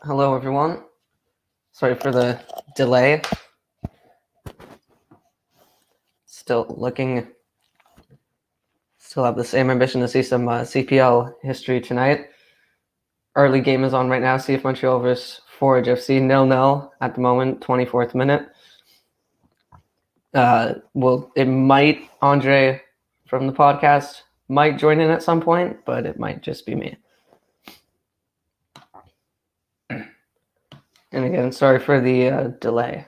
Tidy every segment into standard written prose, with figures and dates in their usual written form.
Hello, everyone. Sorry for the delay. Still have the same ambition to see some CPL history tonight. Early game is on right now. CF Montreal versus Forge FC 0-0 at the moment, 24th minute. Andre from the podcast might join in at some point, but it might just be me. And again, sorry for the delay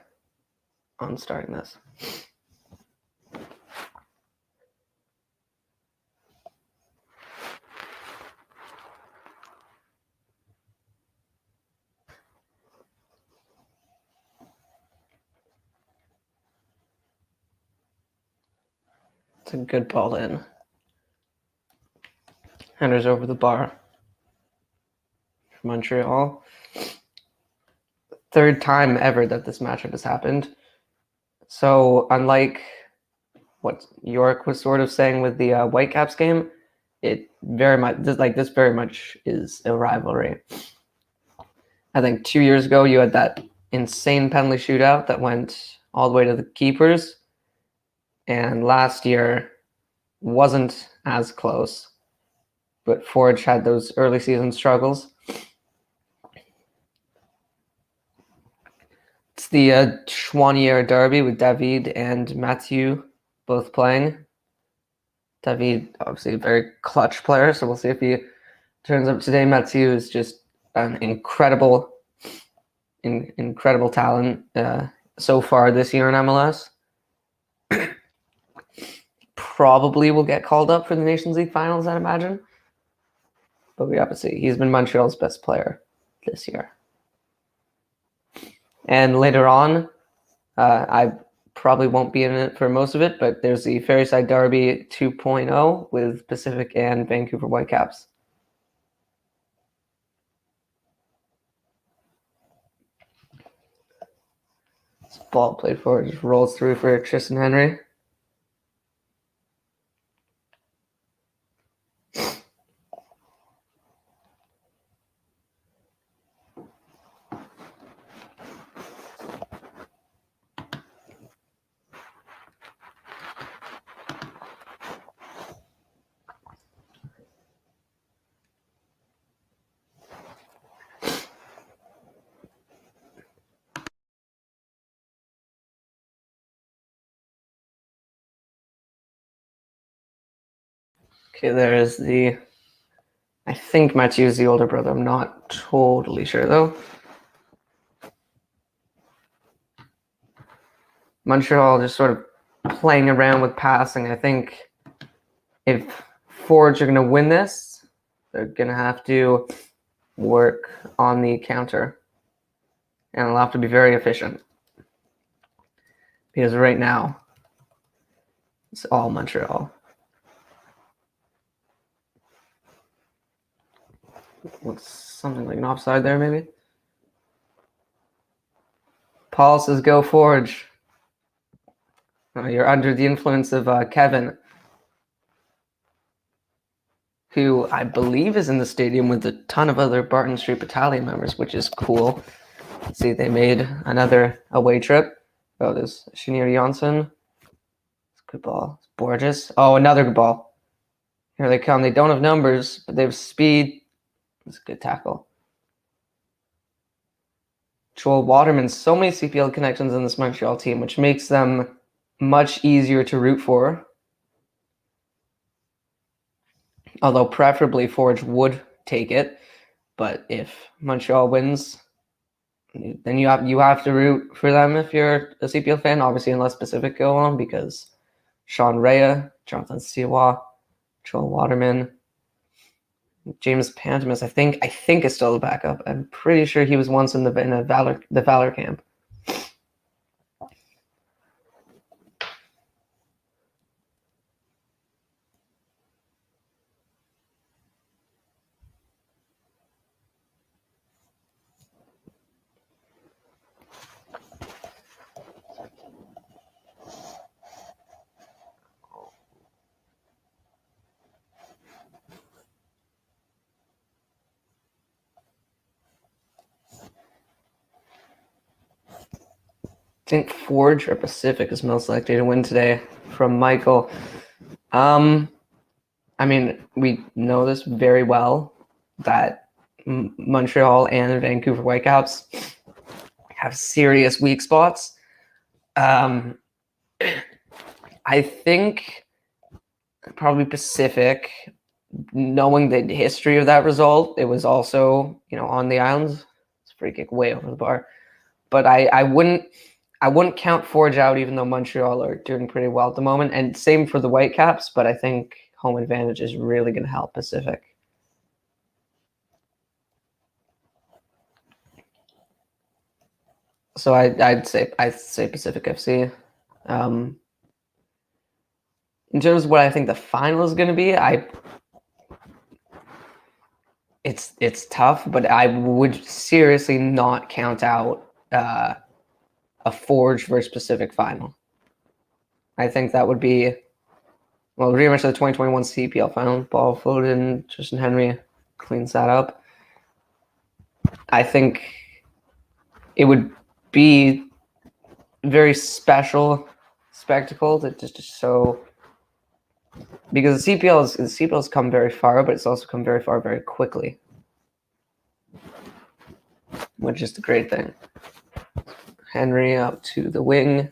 on starting this. It's a good ball in. Headers over the bar. Montreal. Third time ever that this matchup has happened. So unlike what York was sort of saying with the Whitecaps game, it very much this very much is a rivalry. I think 2 years ago you had that insane penalty shootout that went all the way to the keepers, and last year wasn't as close, but Forge had those early season struggles. It's the Chouanier derby with David and Mathieu both playing. David, obviously a very clutch player, so we'll see if he turns up today. Mathieu is just an incredible talent so far this year in MLS. Probably will get called up for the Nations League finals, I'd imagine. But we have to see. He's been Montreal's best player this year. And later on, I probably won't be in it for most of it, but there's the Ferryside Derby 2.0 with Pacific and Vancouver Whitecaps. This ball played forward just rolls through for Tristan Henry. Okay, there is the... I think Mathieu is the older brother. I'm not totally sure, though. Montreal just sort of playing around with passing. I think if Forge are going to win this, they're going to have to work on the counter. And they'll have to be very efficient. Because right now, it's all Montreal. Looks something like an offside there, maybe. Paul says, go Forge. You're under the influence of Kevin, who I believe is in the stadium with a ton of other Barton Street Battalion members, which is cool. See, they made another away trip. Oh, there's Shinir Janssen. Good ball. It's Borges. Oh, another good ball. Here they come. They don't have numbers, but they have speed. It's a good tackle. Joel Waterman. So many CPL connections in this Montreal team, which makes them much easier to root for. Although preferably Forge would take it. But if Montreal wins, then you have to root for them if you're a CPL fan. Obviously, unless specific go on, because Sean Rea, Jonathan Siwa, Joel Waterman, James Pantomis, I think is still the backup. I'm pretty sure he was once in the Valor camp. think Forge or Pacific is most likely to win today from Michael. I mean, we know this very well that Montreal and Vancouver Whitecaps have serious weak spots. I think probably Pacific, knowing the history of that result, it was also, on the islands. It's a free kick way over the bar. But I wouldn't count Forge out, even though Montreal are doing pretty well at the moment. And same for the Whitecaps, but I think home advantage is really going to help Pacific. So I'd say Pacific FC. In terms of what I think the final is going to be, it's tough, but I would seriously not count out a Forge versus Pacific final. I think that would be, well, pretty much the 2021 CPL final. Ball floated and Tristan Henry cleans that up. I think it would be a very special spectacle to just so, because the CPL's come very far, but it's also come very far very quickly, which is the great thing. Henry up to the wing,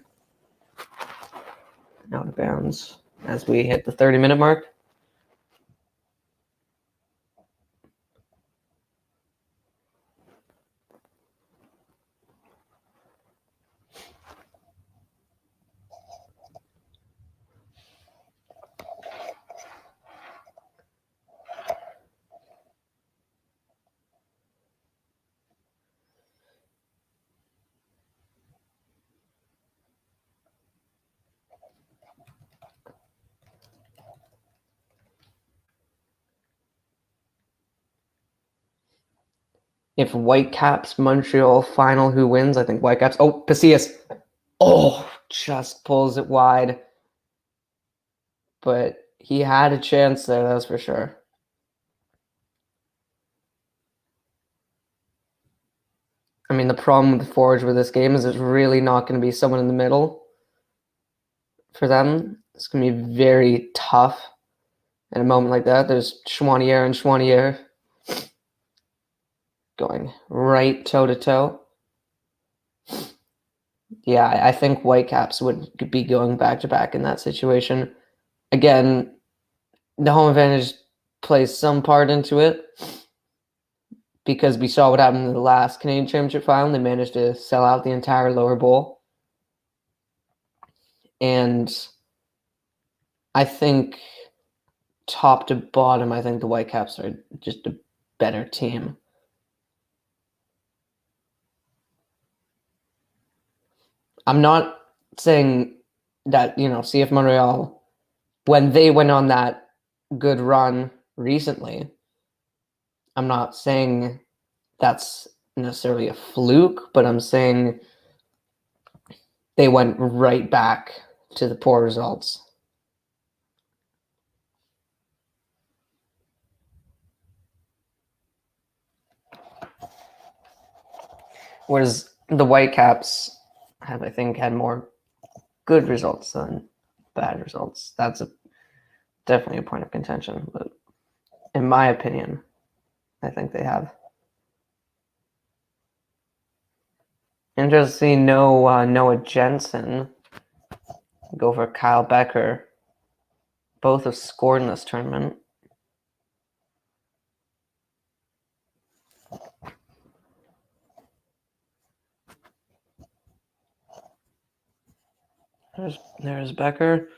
out of bounds as we hit the 30-minute mark. If Whitecaps Montreal final, who wins? I think Whitecaps. Oh, Pacias. Oh, just pulls it wide. But he had a chance there, that's for sure. I mean, the problem with Forge with this game is it's really not going to be someone in the middle for them. It's going to be very tough in a moment like that. There's Chouanier and Chouanier going right toe-to-toe. Yeah, I think Whitecaps would be going back-to-back in that situation. Again, the home advantage plays some part into it because we saw what happened in the last Canadian Championship final. They managed to sell out the entire lower bowl. And I think top to bottom, I think the Whitecaps are just a better team. I'm not saying that, CF Montreal, when they went on that good run recently, I'm not saying that's necessarily a fluke, but I'm saying they went right back to the poor results. Whereas the Whitecaps have, I think, had more good results than bad results. That's definitely a point of contention, but in my opinion, I think they have. Interesting, Noah Jensen go for Kyle Becker. Both have scored in this tournament. There's Becker.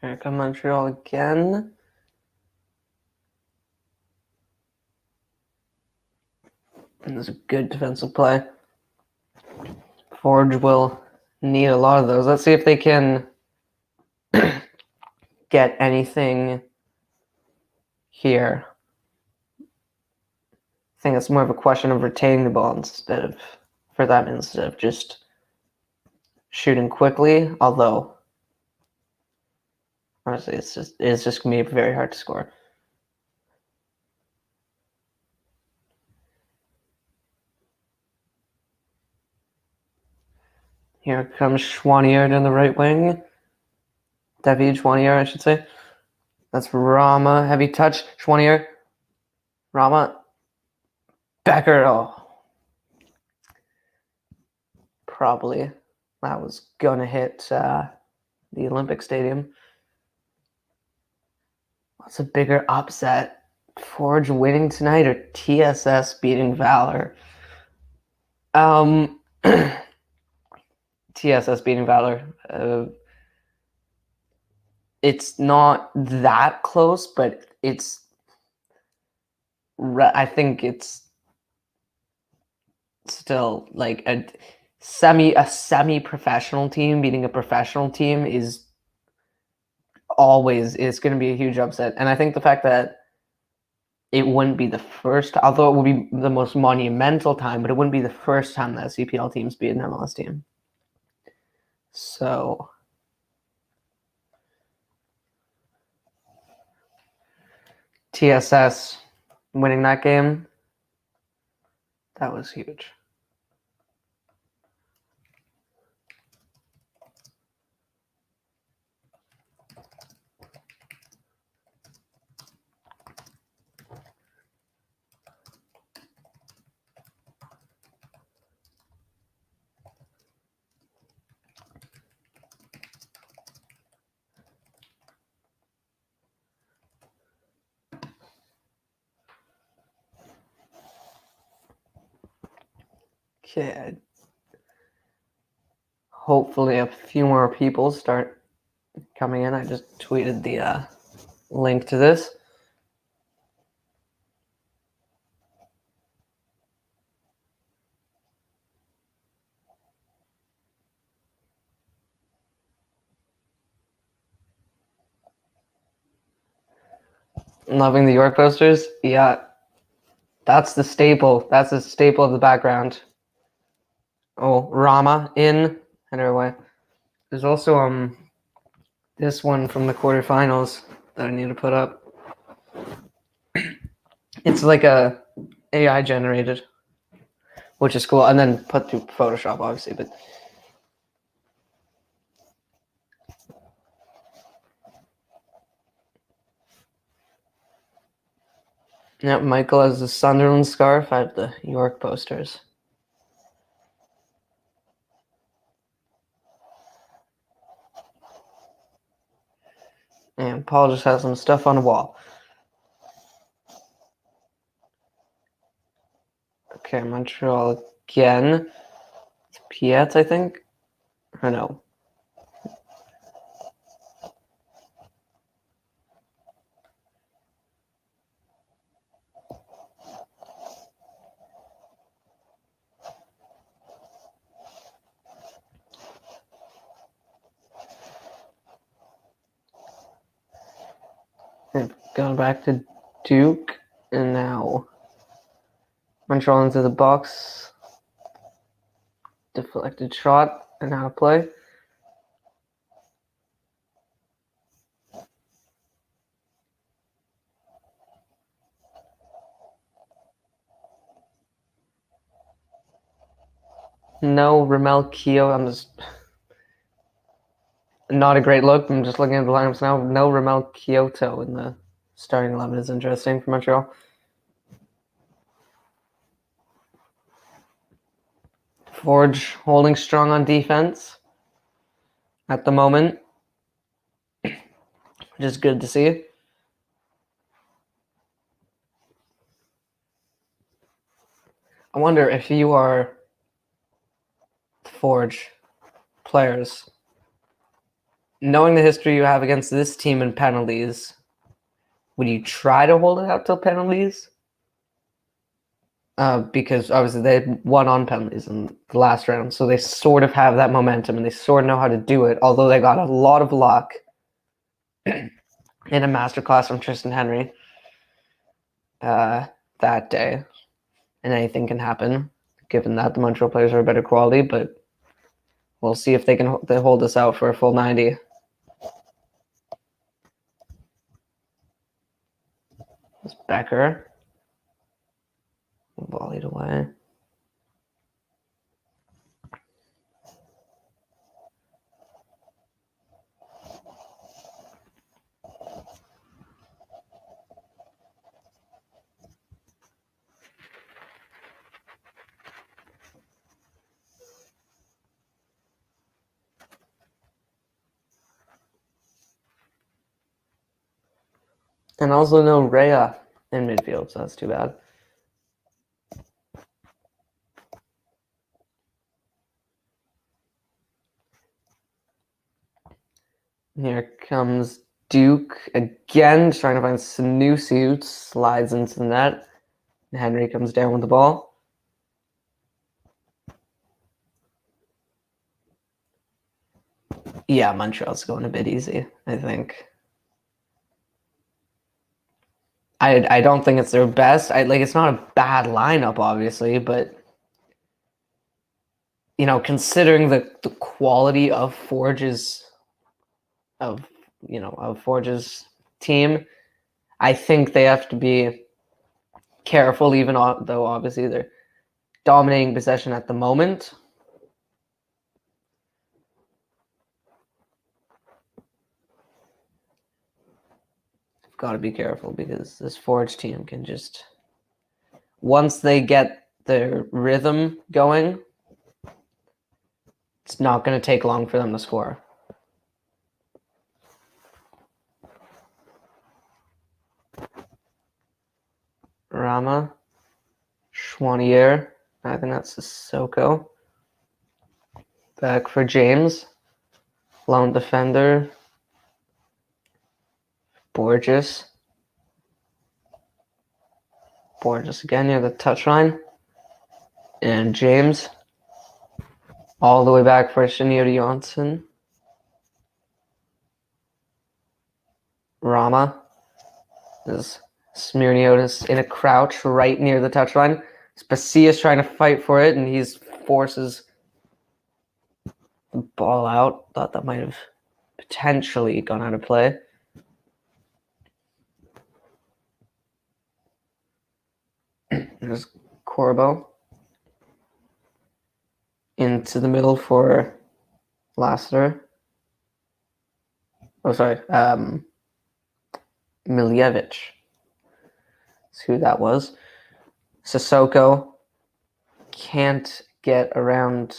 Here come Montreal again. And there's a good defensive play. Forge will need a lot of those. Let's see if they can get anything here. think it's more of a question of retaining the ball instead of just shooting quickly. Although, honestly, it's just gonna be very hard to score. Here comes Schwanier on the right wing. David Schwanier, I should say. That's Rama. Heavy touch. Schwanier. Rama. Becker. Oh. Probably. That was going to hit the Olympic Stadium. What's a bigger upset? Forge winning tonight or TSS beating Valor? TSS beating Valor. It's not that close, but I think it's still like a semi-professional team beating a professional team is going to be a huge upset. And I think the fact that it wouldn't be the first, although it would be the most monumental time, but it wouldn't be the first time that CPL teams beat an MLS team. So TSS winning that game, that was huge. Okay. Hopefully a few more people start coming in. I just tweeted the link to this. Loving the York posters. Yeah, that's the staple. That's the staple of the background. Oh, Rama in, header away. There's also this one from the quarterfinals that I need to put up. It's like a AI generated, which is cool, and then put through Photoshop, obviously. But yeah, Michael has the Sunderland scarf. I have the York posters. And Paul just has some stuff on the wall. Okay, Montreal again. It's Piet, I think. Or no. They've gone back to Duke, and now Montreal into the box. Deflected shot, and now play. No Ramel Keogh. I'm just not a great look. I'm just looking at the lineups now. No Ramel Kyoto in the starting 11 is interesting for Montreal. Forge holding strong on defense at the moment, which is good to see. I wonder if you are Forge players, knowing the history you have against this team in penalties, would you try to hold it out till penalties? Because obviously they won on penalties in the last round, so they sort of have that momentum and they sort of know how to do it, although they got a lot of luck in a masterclass from Tristan Henry that day. and anything can happen, given that the Montreal players are better quality, but we'll see if they can hold us out for a full 90. It's Becker. Volleyed away. And also no Rhea in midfield, so that's too bad. Here comes Duke again, trying to find some new suits. Slides into the net. Henry comes down with the ball. Yeah, Montreal's going a bit easy, I think. I don't think it's their best. It's not a bad lineup, obviously, but considering the quality of Forge's team, I think they have to be careful, even though obviously they're dominating possession at the moment. Got to be careful because this Forge team can just, once they get their rhythm going, it's not going to take long for them to score. Rama, Chouanier, I think that's Sissoko. Back for James, lone defender. Borges again near the touchline. And James all the way back for Shanir Johnson. Rama is Smirniotis in a crouch right near the touchline. Spacia's trying to fight for it, and he forces the ball out. Thought that might have potentially gone out of play. There's Corbo into the middle for Lassiter. Oh, sorry. Miljevic. That's who that was. Sissoko can't get around.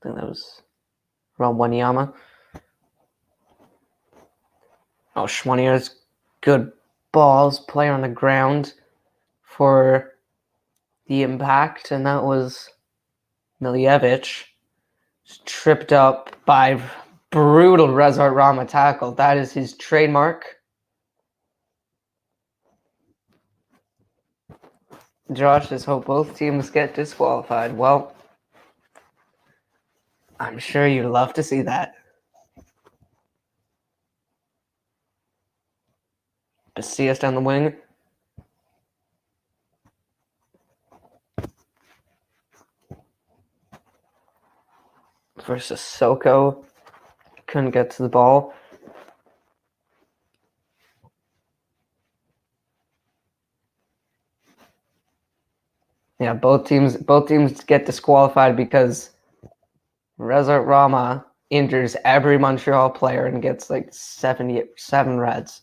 I think that was around Wanyama. Oh, Chouanier's good balls. Player on the ground for the impact, and that was Miljevic. Tripped up by brutal Rezart Rama tackle. That is his trademark. Josh, just hope both teams get disqualified. Well, I'm sure you'd love to see that. Bacias down the wing. Versus Sissoko. Couldn't get to the ball. Yeah, both teams get disqualified because Rezart Rama injures every Montreal player and gets 77 reds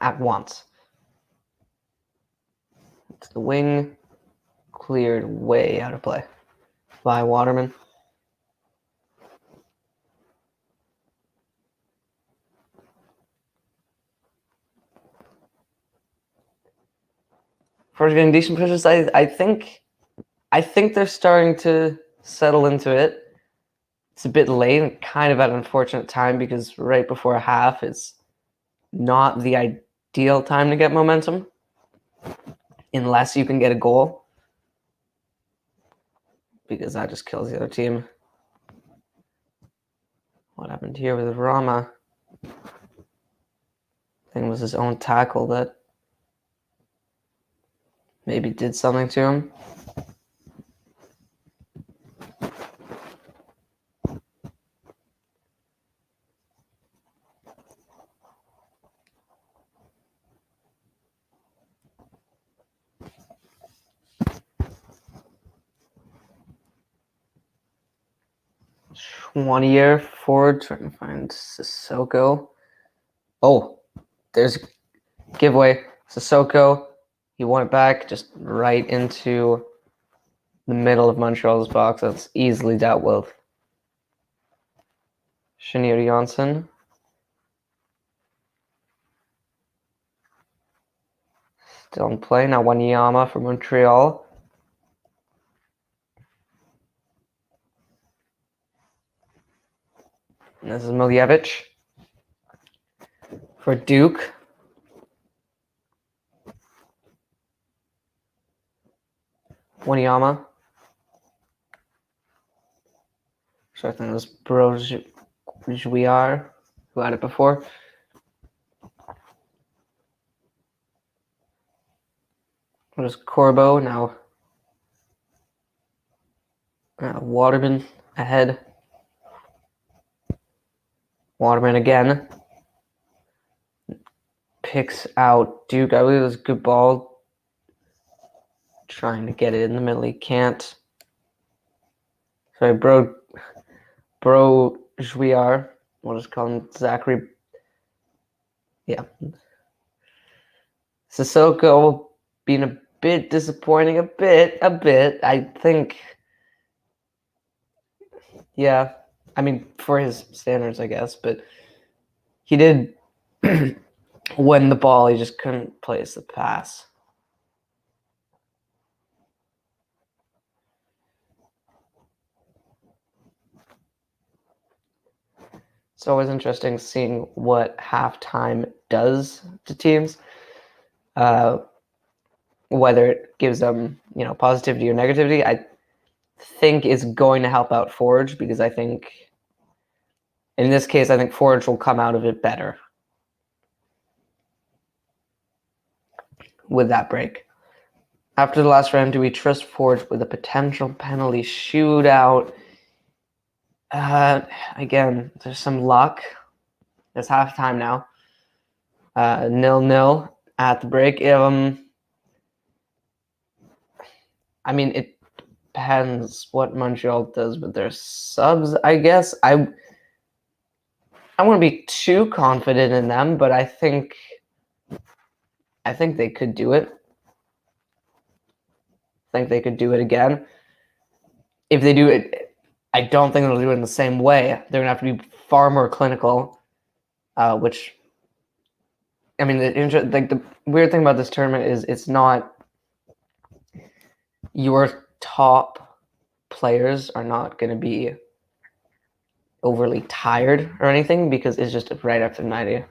at once. It's the wing, cleared way out of play by Waterman. First getting decent pushes. I think they're starting to settle into it. It's a bit late and kind of at an unfortunate time because right before half is not the ideal time to get momentum unless you can get a goal, because that just kills the other team. What happened here with Rama? I think it was his own tackle that maybe did something to him. One year forward, trying to find Sissoko. Oh, there's giveaway. Sissoko, he won it back just right into the middle of Montreal's box. That's easily dealt with. Shinir Janssen. Still in play. Now Wanyama for Montreal. And this is Miljevic for Duke. Wanyama. So I think it was Brojuiar who had it before. It was Corbo. Now Waterman ahead. Waterman again. Picks out Duke. I believe it was a good ball. Trying to get it in the middle. He can't. Sorry, Brojuiar. We'll just call him Zachary. Yeah. Sissoko being a bit disappointing. A bit. I think. Yeah. I mean, for his standards, I guess. But he did win the ball. He just couldn't place the pass. It's always interesting seeing what halftime does to teams, whether it gives them, positivity or negativity. I think it's going to help out Forge because I think, in this case, I think Forge will come out of it better with that break. After the last round, do we trust Forge with a potential penalty shootout? Again, there's some luck. It's halftime now. 0-0 at the break. I mean, it depends what Montreal does with their subs, I guess. I wouldn't be too confident in them, but I think they could do it. I think they could do it again. If they do it, I don't think they'll do it in the same way. They're going to have to be far more clinical, which, I mean, the weird thing about this tournament is it's not your top players are not going to be overly tired or anything because it's just right after 90.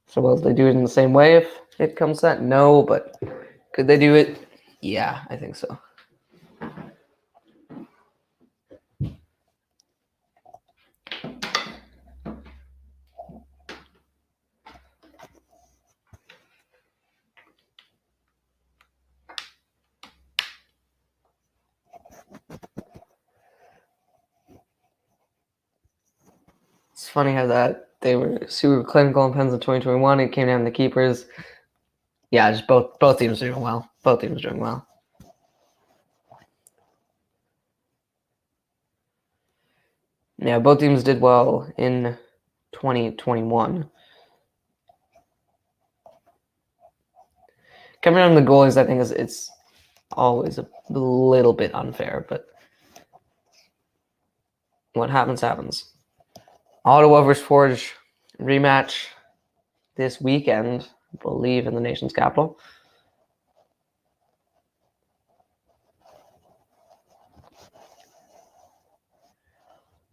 So will they do it in the same way if it comes to that? No, but could they do it? Yeah, I think so. It's funny how that they were super clinical in Pens in 2021. It came down to keepers. Yeah, just both teams doing well. Both teams doing well. Yeah, both teams did well in 2021. Coming on the goalies, I think it's always a little bit unfair, but what happens, happens. Ottawa versus Forge rematch this weekend, I believe, in the nation's capital.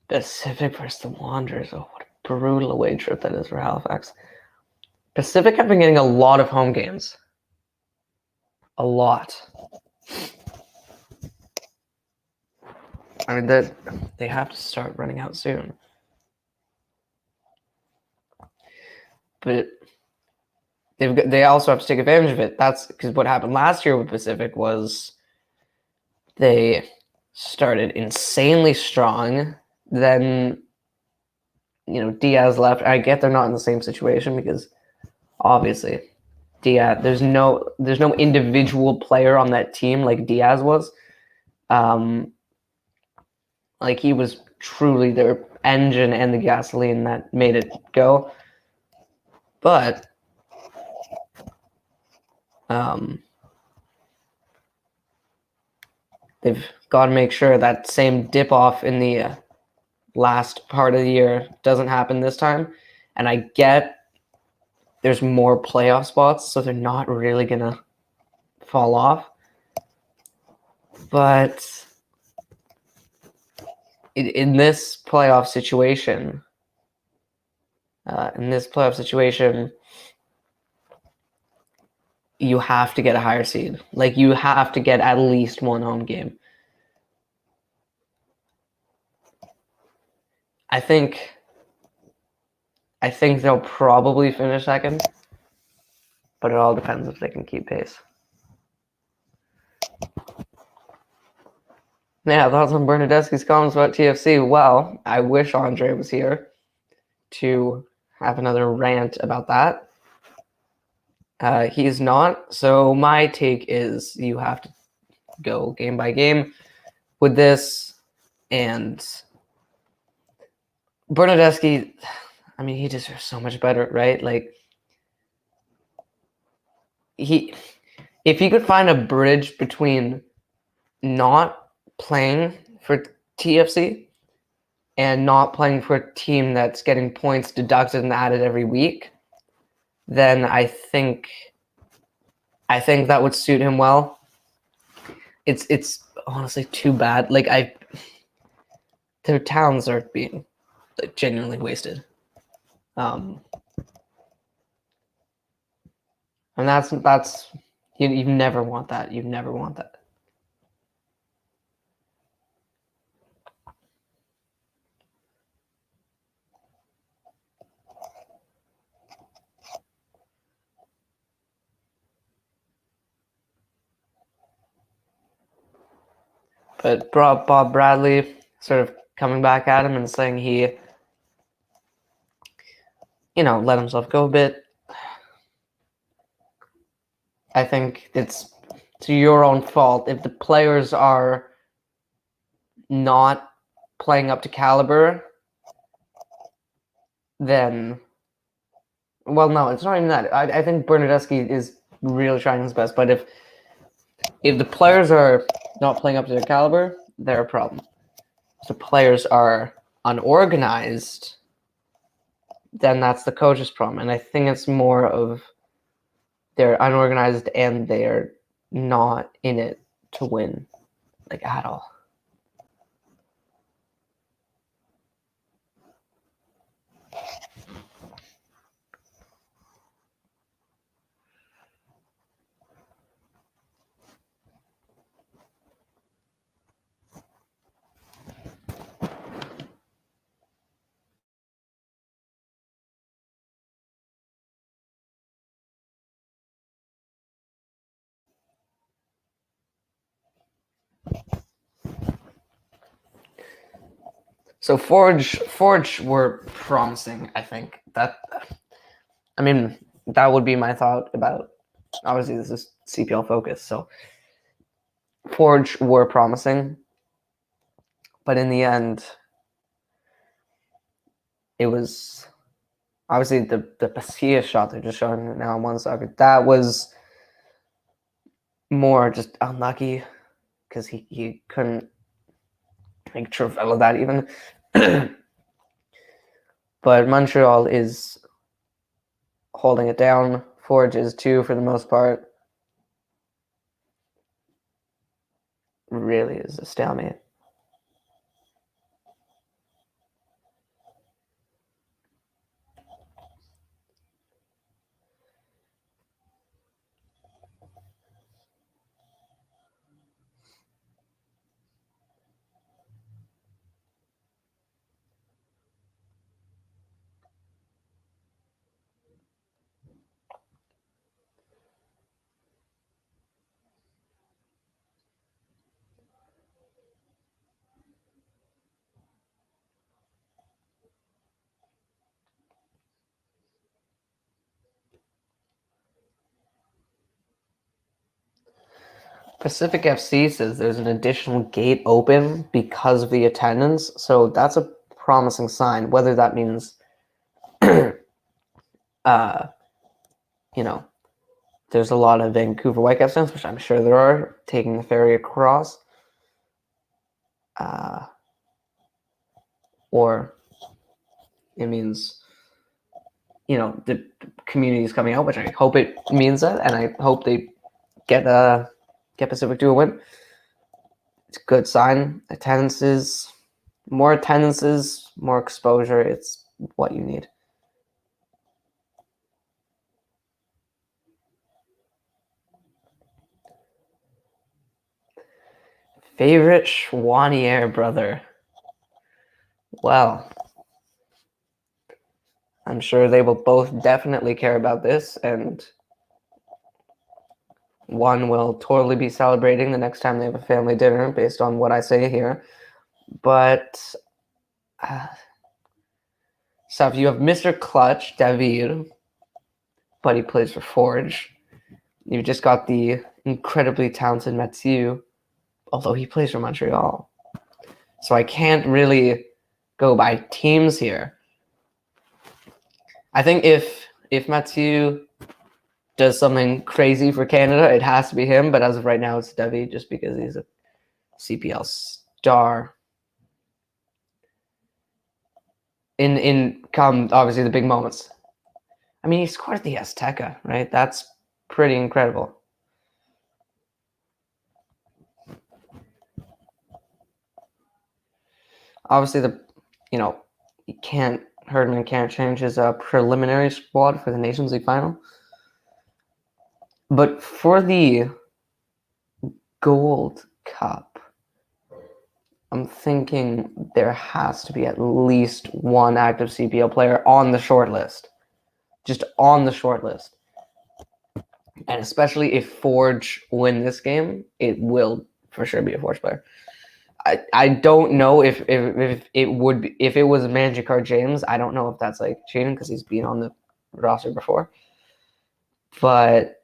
Pacific versus the Wanderers. Oh, what a brutal away trip that is for Halifax. Pacific have been getting a lot of home games. A lot. I mean, they have to start running out soon. but they also have to take advantage of it. That's because what happened last year with Pacific was they started insanely strong. Then, Diaz left. I get they're not in the same situation because obviously Diaz, there's no individual player on that team like Diaz was. Like he was truly their engine and the gasoline that made it go. But they've got to make sure that same dip off in the last part of the year doesn't happen this time. And I get there's more playoff spots, so they're not really going to fall off. But in this playoff situation, you have to get a higher seed. Like, you have to get at least one home game. I think they'll probably finish second, but it all depends if they can keep pace. Yeah, thoughts on Bernadeschi's comments about TFC? Well, I wish Andre was here to have another rant about that. He's not, so my take is you have to go game by game with this. And Bernadeschi, I mean, he deserves so much better, right? Like, if he could find a bridge between not playing for TFC and not playing for a team that's getting points deducted and added every week, then I think that would suit him well. It's honestly too bad. Like, their talents are being genuinely wasted. And that's you never want that. You never want that. But Bob Bradley sort of coming back at him and saying he, let himself go a bit. I think it's your own fault if the players are not playing up to caliber. Then, well, no, it's not even that. I think Bernadeschi is really trying his best, but if the players are not playing up to their caliber, they're a problem. If the players are unorganized, then that's the coach's problem. And I think it's more of they're unorganized and they're not in it to win, like, at all. So Forge were promising, I think. That would be my thought about, obviously this is CPL focus, so Forge were promising, but in the end, it was obviously the Pasilla shot they're just showing now on one side. That was more just unlucky because he couldn't make Trevella that even. But Montreal is holding it down. Forge is too for the most part. Really is a stalemate. Pacific FC says there's an additional gate open because of the attendance, so that's a promising sign. Whether that means, you know, there's a lot of Vancouver Whitecaps fans, which I'm sure there are, taking the ferry across, or it means, the community is coming out, which I hope it means that, and I hope they get Pacific to a win. It's a good sign. More attendances, more exposure. It's what you need. Favorite Chouanier brother? Well, I'm sure they will both definitely care about this, and one will totally be celebrating the next time they have a family dinner based on what I say here. But so if you have Mr. Clutch, David, but he plays for Forge. You've just got the incredibly talented Mathieu, although he plays for Montreal. So I can't really go by teams here. I think if Mathieu does something crazy for Canada, it has to be him. But as of right now, it's David, just because he's a CPL star. In come obviously the big moments. I mean, he scored at the Azteca, right? That's pretty incredible. Obviously, Herdman can't change his preliminary squad for the Nations League final. But for the Gold Cup, I'm thinking there has to be at least one active CPL player on the short list. Just on the short list. And especially if Forge win this game, it will for sure be a Forge player. I don't know if it would be, if it was Magikarp James. I don't know if that's like cheating because he's been on the roster before. But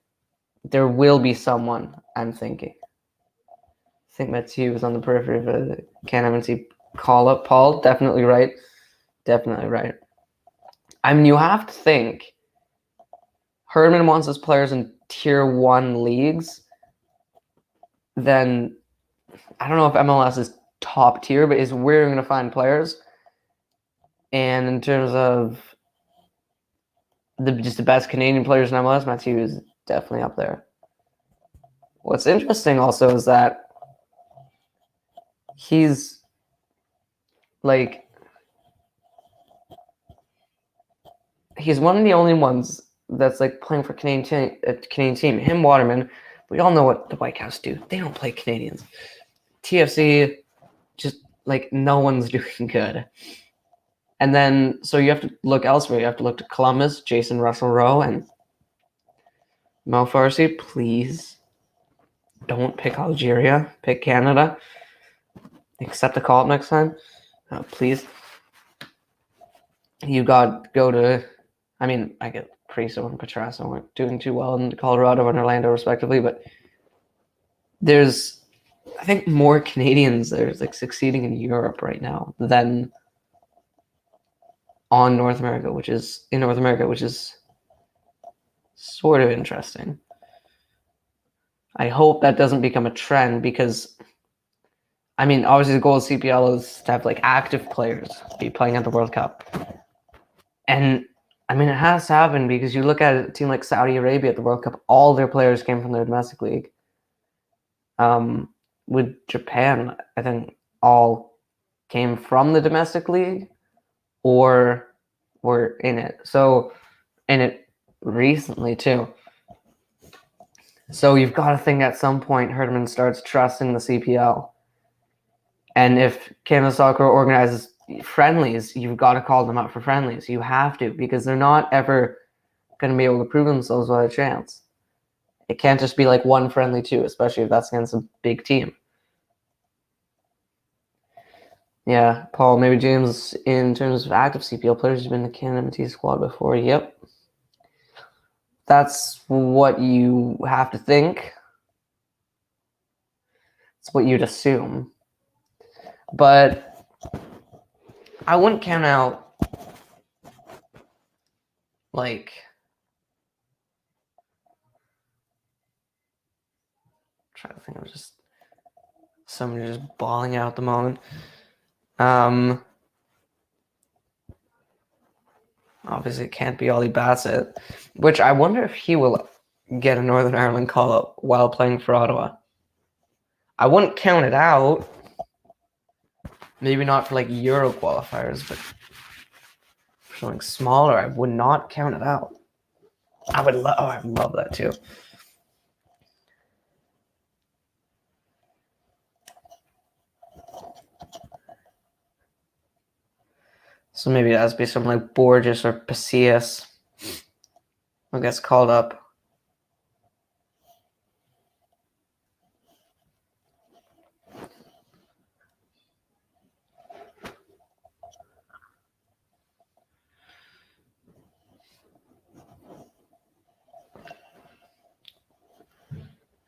there will be someone, I'm thinking. I think Mathieu was on the periphery of the Canada call up. Paul, definitely right. Definitely right. I mean, you have to think Herdman wants his players in tier 1 leagues. Then I don't know if MLS is top tier, but is where you're going to find players. And in terms of the best Canadian players in MLS, Mathieu is definitely up there. What's interesting also is that he's one of the only ones that's like playing for Canadian team. Him, Waterman. We all know what the Whitecaps do. They don't play Canadians. TFC, just like no one's doing good. And then, so you have to look elsewhere. You have to look to Columbus, Jason Russell-Rowe, and Mo Farsi. Please don't pick Algeria. Pick Canada. Accept the call-up next time. Please. You go to, I mean, I get Priso and Petrasso weren't doing too well in Colorado and Orlando, respectively, but there's, I think, more Canadians that are like succeeding in Europe right now than in North America, which is sort of interesting. I hope that doesn't become a trend because, I mean, obviously the goal of CPL is to have like active players be playing at the World Cup. And I mean, it has to happen because you look at a team like Saudi Arabia at the World Cup, all their players came from their domestic league. With Japan, I think all came from the domestic league or were in it. So, in it recently too. So you've got to think at some point Herdman starts trusting the CPL. And if Canada Soccer organizes friendlies, you've got to call them up for friendlies. You have to, because they're not ever going to be able to prove themselves by a chance. It can't just be like one friendly too, especially if that's against a big team. Yeah, Paul, maybe James, in terms of active CPL players, has been in the Canada MT squad before. Yep. That's what you have to think. It's what you'd assume. But I wouldn't count out, like, I'm trying to think of just somebody just bawling out at the moment. Obviously, it can't be Ollie Bassett, which I wonder if he will get a Northern Ireland call-up while playing for Ottawa. I wouldn't count it out. Maybe not for like Euro qualifiers, but for something smaller, I would not count it out. I would love that too. So maybe it has to be something like Borges or Pacias who gets called up.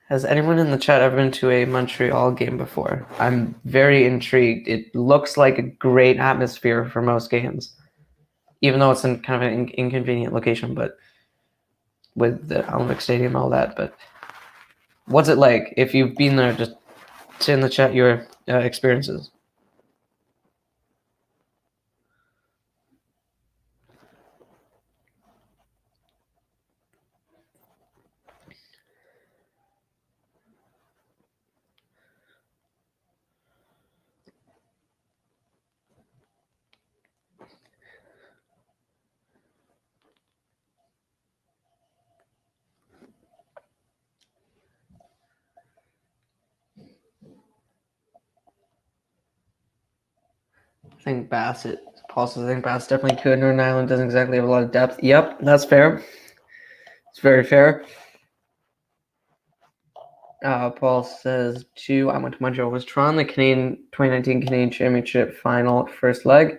Has anyone in the chat ever been to a Montreal game before? I'm very intrigued. It looks like a great atmosphere for most games, even though it's in kind of an inconvenient location, but with the Olympic Stadium and all that. But what's it like? If you've been there, just say in the chat your experiences. I think Bassett. Paul says I think Bassett definitely could. Northern Ireland doesn't exactly have a lot of depth. Yep, that's fair. It's very fair. Paul says, too, I went to Montreal. Was Toronto the 2019 Canadian Championship final first leg?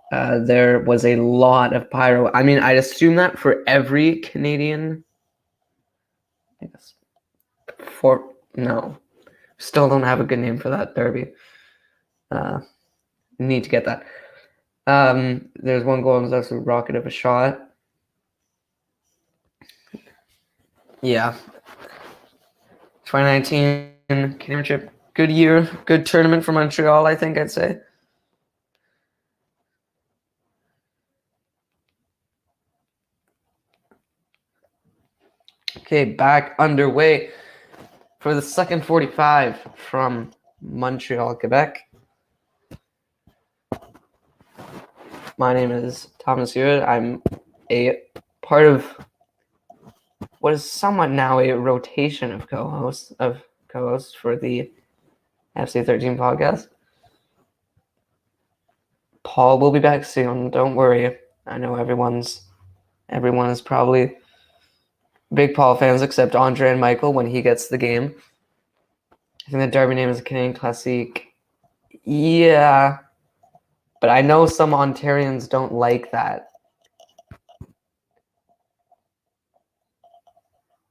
There was a lot of pyro. I mean, I'd assume that for every Canadian. I guess. No. Still don't have a good name for that derby. Need to get that. There's one goal and there's also a rocket of a shot. Yeah. 2019 Canadian Championship. Good year. Good tournament for Montreal, I think I'd say. Okay, back underway for the second 45 from Montreal, Quebec. My name is Thomas Hewitt. I'm a part of what is somewhat now a rotation of co-hosts for the FC13 podcast. Paul will be back soon. Don't worry. I know everyone is probably big Paul fans except Andre and Michael when he gets the game. I think the derby name is a Canadian Classique. Yeah. But I know some Ontarians don't like that.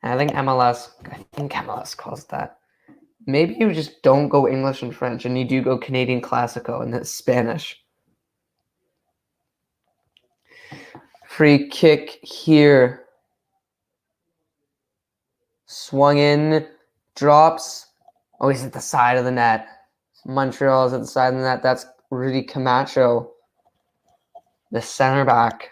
I think MLS calls that. Maybe you just don't go English and French and you do go Canadian Classico and it's Spanish. Free kick here. Swung in. Drops. Oh, he's at the side of the net. Montreal is at the side of the net. That's Rudy Camacho, the center back.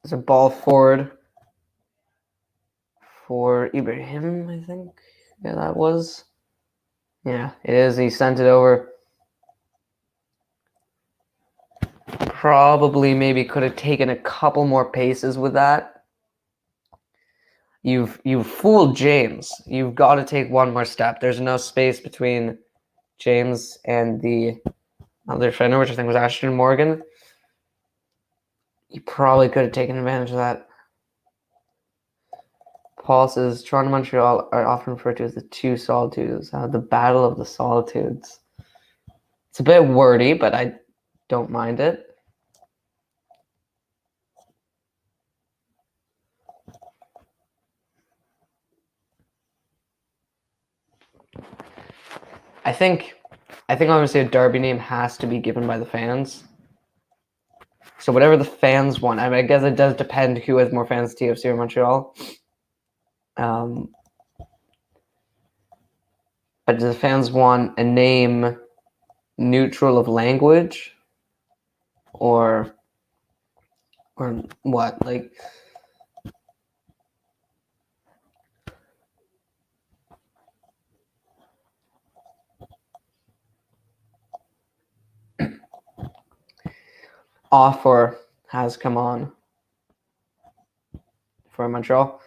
There's a ball forward for Ibrahim, I think. Yeah, that was. Yeah, it is. He sent it over. Probably maybe could have taken a couple more paces with that. You've fooled James. You've got to take one more step. There's no space between James and the other defender, which I think was Ashton Morgan. He probably could have taken advantage of that. Paul says Toronto Montreal are often referred to as the two solitudes, the battle of the solitudes. It's a bit wordy, but I don't mind it. I think obviously a derby name has to be given by the fans. So whatever the fans want. I mean, I guess it does depend who has more fans, TFC or Montreal. But do the fans want a name neutral of language, or what? Like, offer has come on for Montreal.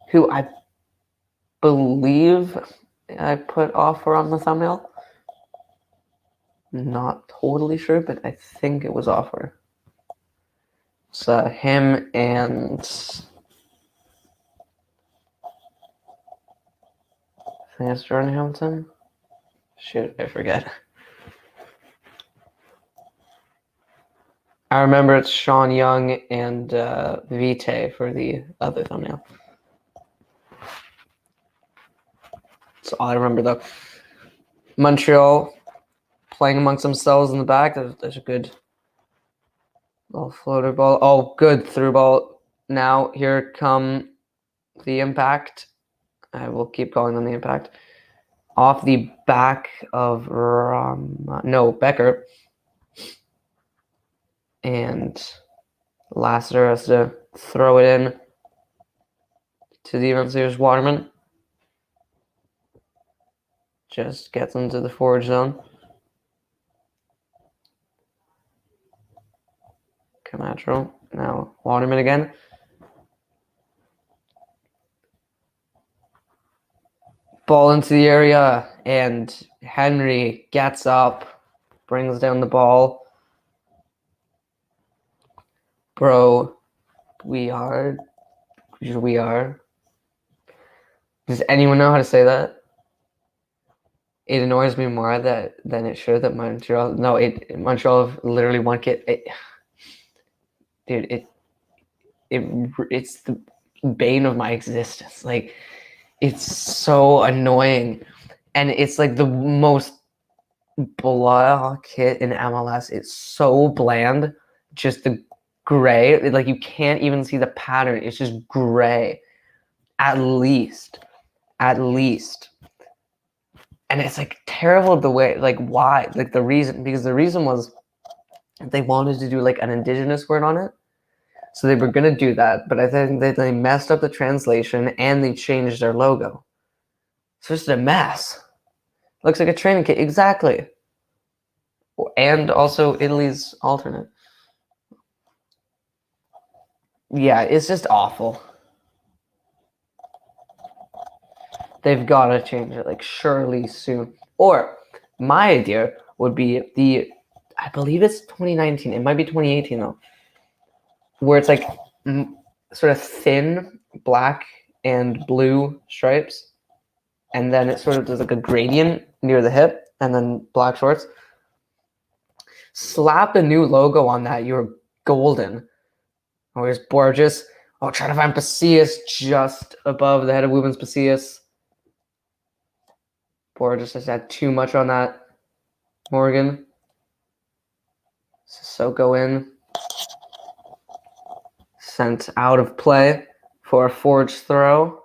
Who I believe I put offer on the thumbnail. Not totally sure, but I think it was offer. It's him and I think it's Jordan Hamilton. Shoot, I forget. I remember it's Sean Young and Vite for the other thumbnail. That's all I remember, though. Montreal playing amongst themselves in the back. There's a good little floater ball. Oh, good through ball. Now here come the Impact. I will keep calling them the Impact. Off the back of Becker. And Lassiter has to throw it in to the Evansville Waterman. Just gets into the forward zone. Camacho. Now Waterman again. Ball into the area, and Henry gets up, brings down the ball. Bro, we are. Does anyone know how to say that? It annoys me more than it should that Montreal. No, Montreal literally won't get it. Dude, it's the bane of my existence. Like, it's so annoying, and it's like the most blah kit in MLS. It's so bland, just the gray. Like, you can't even see the pattern. It's just gray. At least. And it's like terrible the way, like, why? Like, the reason was they wanted to do like an indigenous word on it. So they were going to do that, but I think they messed up the translation and they changed their logo. It's just a mess. Looks like a training kit. Exactly. And also Italy's alternate. Yeah, it's just awful. They've got to change it, like, surely soon. Or my idea would be I believe it's 2019. It might be 2018 though, where it's like sort of thin black and blue stripes, and then it sort of does like a gradient near the hip, and then black shorts. Slap a new logo on that, you're golden. Oh, here's Borges. Oh, trying to find Pasillas just above the head of Women's Pasillas. Borges has had too much on that. Morgan. So go in. Sent out of play for a forged throw.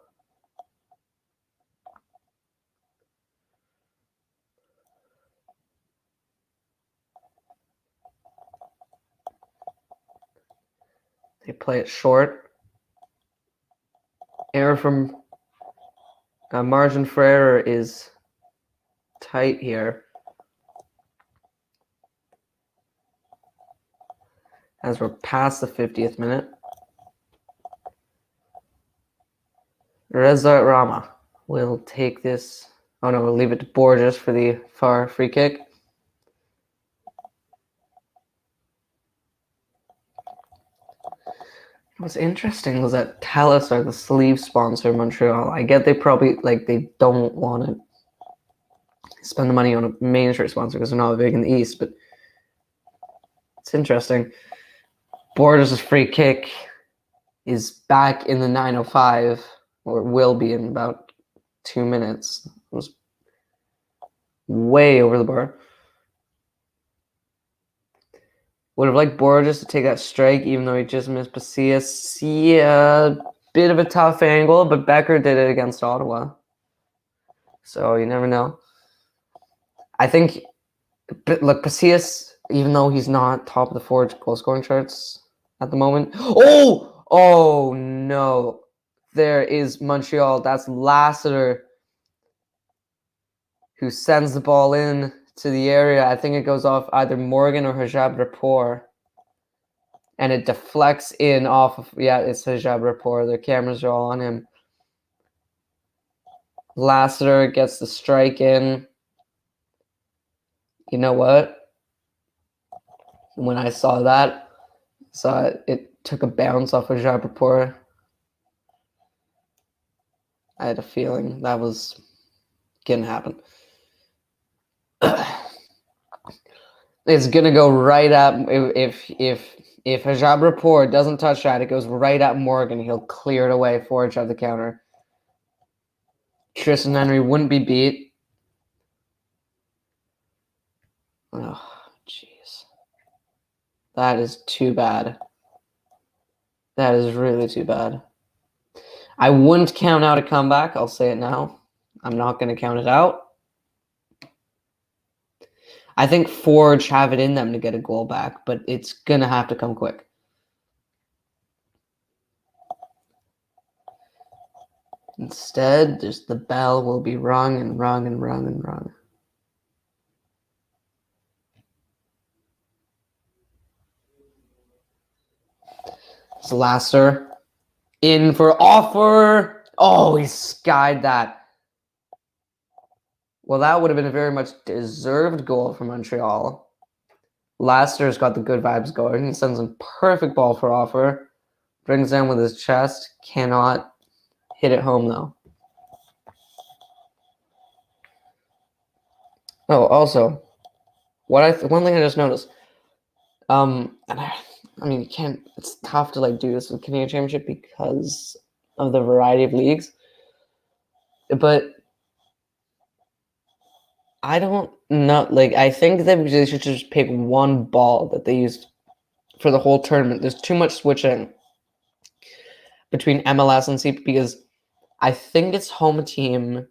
They play it short. Error from Margin Ferrer is tight here. as we're past the 50th minute. Reza Rama will take this. Oh no, we'll leave it to Borges for the far free kick. What's interesting was that Talus are the sleeve sponsor of Montreal. I get they probably they don't want to spend the money on a main shirt sponsor because they're not big in the East, but it's interesting. Borges' free kick is back in the 9:05, or will be in about 2 minutes. It was way over the bar. Would have liked Borges to take that strike, even though he just missed Pasillas. See a bit of a tough angle, but Becker did it against Ottawa. So you never know. I think, look, Pasillas, even though he's not top of the Forge goal scoring charts at the moment. Oh no. There is Montreal. That's Lassiter who sends the ball in to the area. I think it goes off either Morgan or Hijab Rapport. And it deflects in off of, it's Hijab Rapport. The cameras are all on him. Lassiter gets the strike in. You know what? When I saw that, it took a bounce off of Hijab Rapport. I had a feeling that was going to happen. It's gonna go right at if Hijab Rapport doesn't touch that, it goes right at Morgan. He'll clear it away for each of the counter. Tristan Henry wouldn't be beat. Oh, jeez. That is too bad. That is really too bad. I wouldn't count out a comeback. I'll say it now. I'm not going to count it out. I think Forge have it in them to get a goal back, but it's going to have to come quick. Instead, just the bell will be rung and rung and rung and rung. It's Lasser in for offer. Oh, he skied that. Well, that would have been a very much deserved goal for Montreal. Lasser's got the good vibes going. He sends a perfect ball for offer. Brings down with his chest. Cannot hit it home, though. Oh, also, one thing I just noticed. And I mean, you can't. It's tough to do this with Canadian Championship because of the variety of leagues. But I don't know. I think that they should just pick one ball that they used for the whole tournament. There's too much switching between MLS and CP because I think it's home team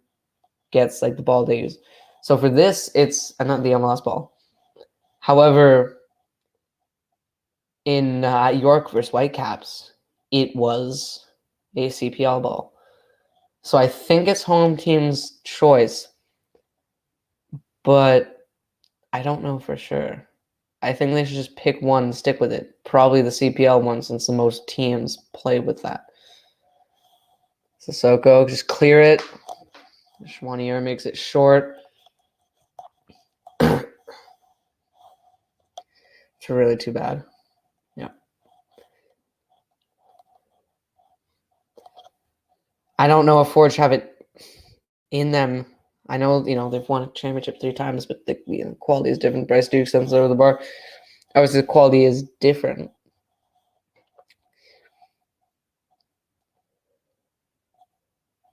gets the ball they use. So for this, it's not the MLS ball. However, in York versus Whitecaps, it was a CPL ball. So I think it's home team's choice, but I don't know for sure. I think they should just pick one and stick with it. Probably the CPL one, since the most teams play with that. Sissoko, just clear it. Schwanier makes it short. It's really too bad. Yeah. I don't know if Forge have it in them. I know, they've won a championship 3 times, but the quality is different. Bryce Duke sends it over the bar. Obviously, the quality is different.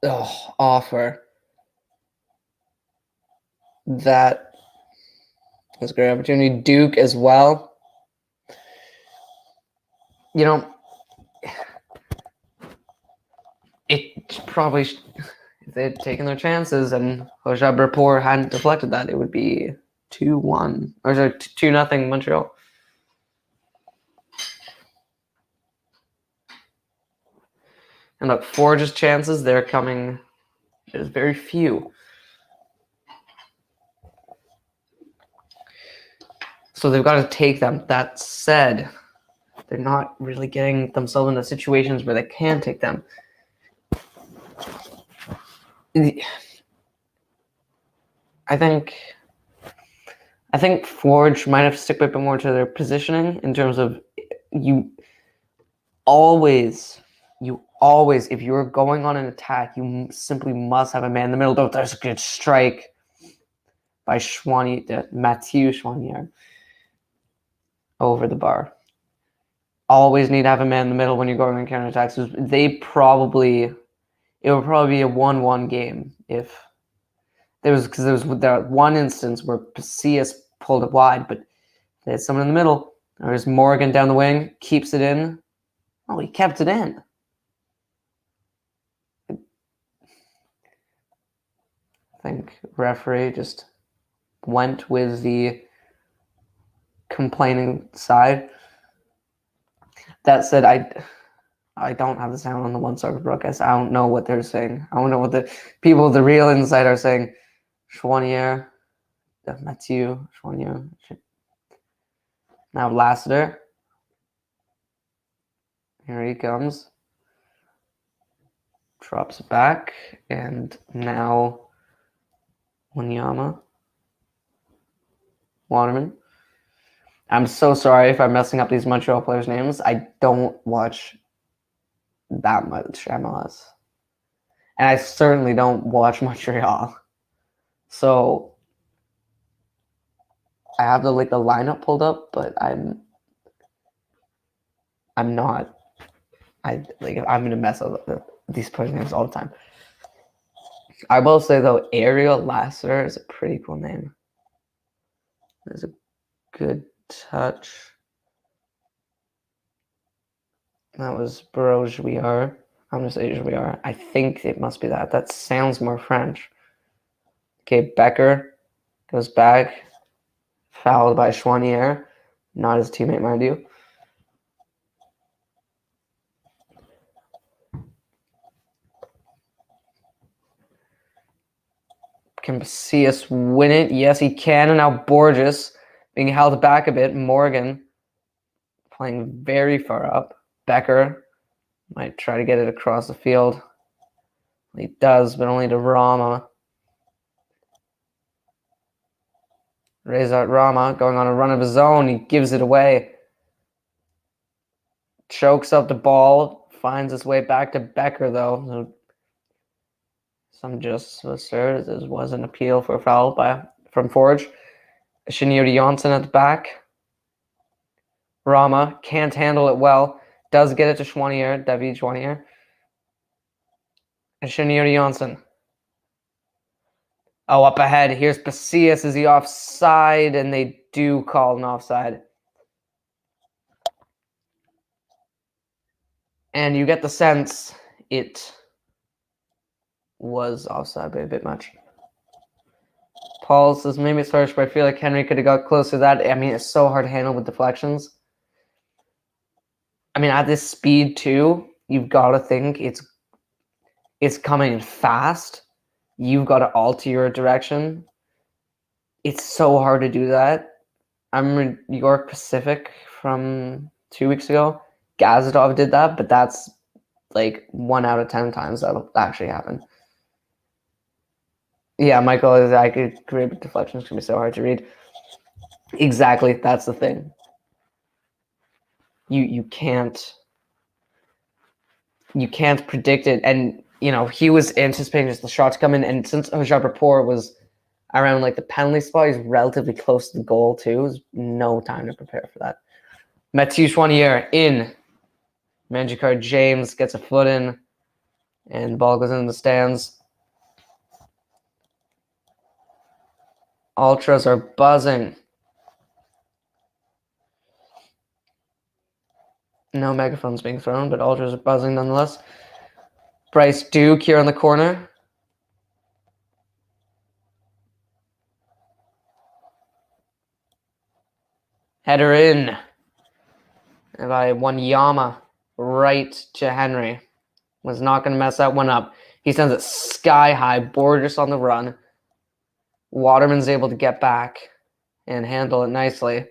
Oh, offer. That was a great opportunity. Duke as well. It probably, if they'd taken their chances and Hojab Rapport hadn't deflected that, it would be 2-1. Or sorry, 2-0 Montreal. And look, Forge's chances, they're coming. There's very few. So they've got to take them. That said, They're not really getting themselves into situations where they can take them. I think Forge might have to stick a bit more to their positioning in terms of you always, if you're going on an attack, you simply must have a man in the middle. Though there's a good strike by Mathieu Chouanier over the bar. Always need to have a man in the middle when you're going on counterattacks. It would probably be a 1-1 game if there was that one instance where Casillas pulled it wide, but they had someone in the middle. There's Morgan down the wing, keeps it in. Oh, he kept it in. I think referee just went with the complaining side. That said, I don't have the sound on the one-sided broadcast. I don't know what they're saying. I don't know what the people, the real inside, are saying. Chouanier, Mathieu Chouanier. Now Lassiter. Here he comes. Drops it back. And now Wanyama. Waterman. I'm so sorry if I'm messing up these Montreal players' names. I don't watch that much MLS. And I certainly don't watch Montreal. So I have the lineup pulled up, but I'm not. I'm gonna mess up these players' names all the time. I will say though, Ariel Lassiter is a pretty cool name. There's a good touch. That was Brojuiar. I'm gonna say Jouiar. I think it must be that. That sounds more French. Okay, Becker goes back. Fouled by Chouanier. Not his teammate, mind you. Can Casillas win it? Yes, he can. And now Borges being held back a bit. Morgan playing very far up. Becker might try to get it across the field. He does, but only to Rama. Rezat Rama going on a run of his own. He gives it away. Chokes up the ball. Finds his way back to Becker, though. Some just asserted this was an appeal for a foul from Forge. Shinjiro Janssen at the back. Rama can't handle it well. Does get it to Chouanier, David Chouanier. And Shinjiro Janssen. Oh, up ahead. Here's Casillas. Is he offside? And they do call an offside. And you get the sense it was offside by a bit much. Paul says, maybe it's harsh, but I feel like Henry could have got closer to that. I mean, it's so hard to handle with deflections. I mean, at this speed, too, you've got to think it's coming fast. You've got to alter your direction. It's so hard to do that. I remember York Pacific from 2 weeks ago. Gazadov did that, but that's like 1 out of 10 times that'll actually happen. Yeah, Michael, I could agree with deflections can be so hard to read. Exactly, that's the thing. You can't predict it, and he was anticipating just the shot to come in, and since Hojab Rapport was around like the penalty spot, he's relatively close to the goal too. There's no time to prepare for that. Mathieu Chouanier in. Manjikar James gets a foot in, and the ball goes in the stands. Ultras are buzzing. No megaphones being thrown, but Ultras are buzzing nonetheless. Bryce Duke here on the corner. Header in by Wanyama right to Henry. Was not going to mess that one up. He sends it sky high. Borges on the run. Waterman's able to get back and handle it nicely.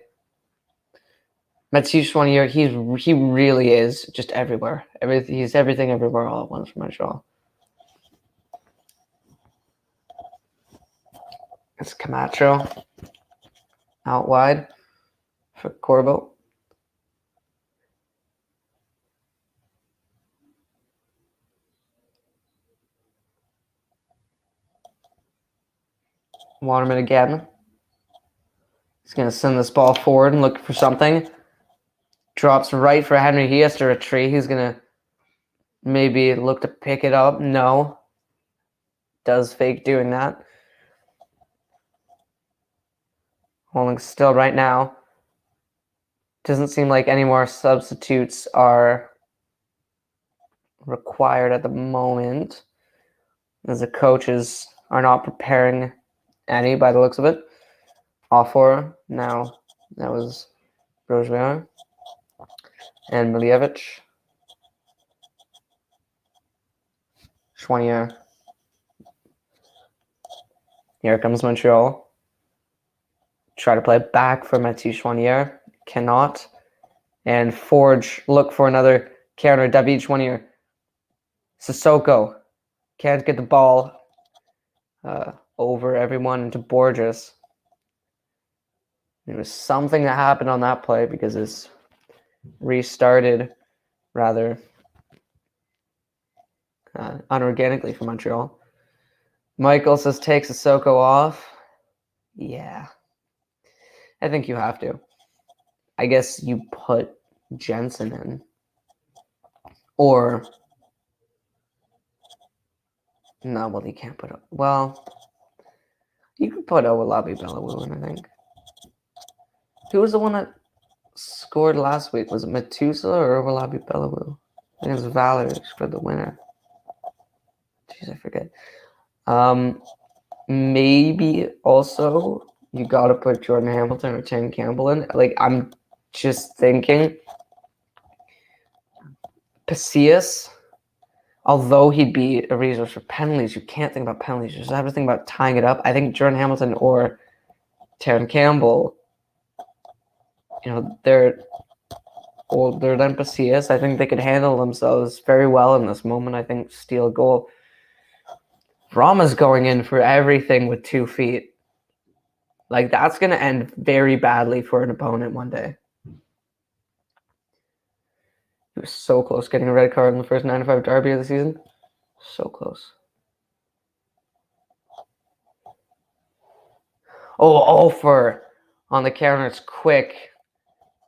Mathieu Choinière, he really is just everywhere. He's everything everywhere all at once for Montreal. It's Camacho out wide for Corbo. Waterman again. He's going to send this ball forward and look for something. Drops right for Henry. He has to retreat. He's going to maybe look to pick it up. No. Does fake doing that. Holding still right now. Doesn't seem like any more substitutes are required at the moment, as the coaches are not preparing any by the looks of it. Offer now. That was Roger and Miljevic. Choinière. Here comes Montreal. Try to play back for Mathieu Choinière. Cannot. And Forge look for another counter. David Choinière. Sissoko can't get the ball over everyone into Borges. There was something that happened on that play because it's restarted rather unorganically for Montreal. Michael says take Sissoko off. Yeah. I think you have to. I guess you put Jensen in. Or no, well, you can't put up. Well, you could put Owolabi Bellawoo in, I think. Who was the one that scored last week? Was it Matusa or Owolabi Bellawoo? I think it was Valerie for the winner. Jeez, I forget. Maybe also you got to put Jordan Hamilton or Tim Campbell in. Like, I'm just thinking Pacius, although he'd be a resource for penalties, you can't think about penalties. You just have to think about tying it up. I think Jordan Hamilton or Tim Campbell, they're older than Pacius. I think they could handle themselves very well in this moment. I think steal a goal. Rama's going in for everything with 2 feet. Like, that's going to end very badly for an opponent one day. He was so close getting a red card in the first 95 derby of the season. So close. Oh, Ofer on the counter. It's quick.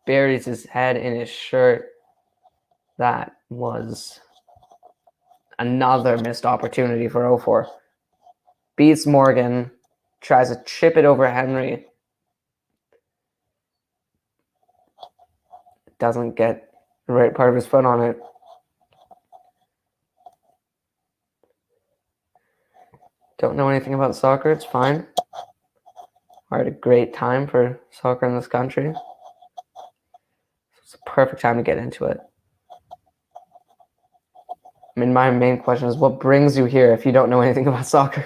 Buries his head in his shirt. That was another missed opportunity for Ofer. Beats Morgan. Tries to chip it over Henry. Doesn't get the right part of his foot on it. Don't know anything about soccer. It's fine. I had a great time for soccer in this country. It's a perfect time to get into it. I mean, my main question is, what brings you here if you don't know anything about soccer?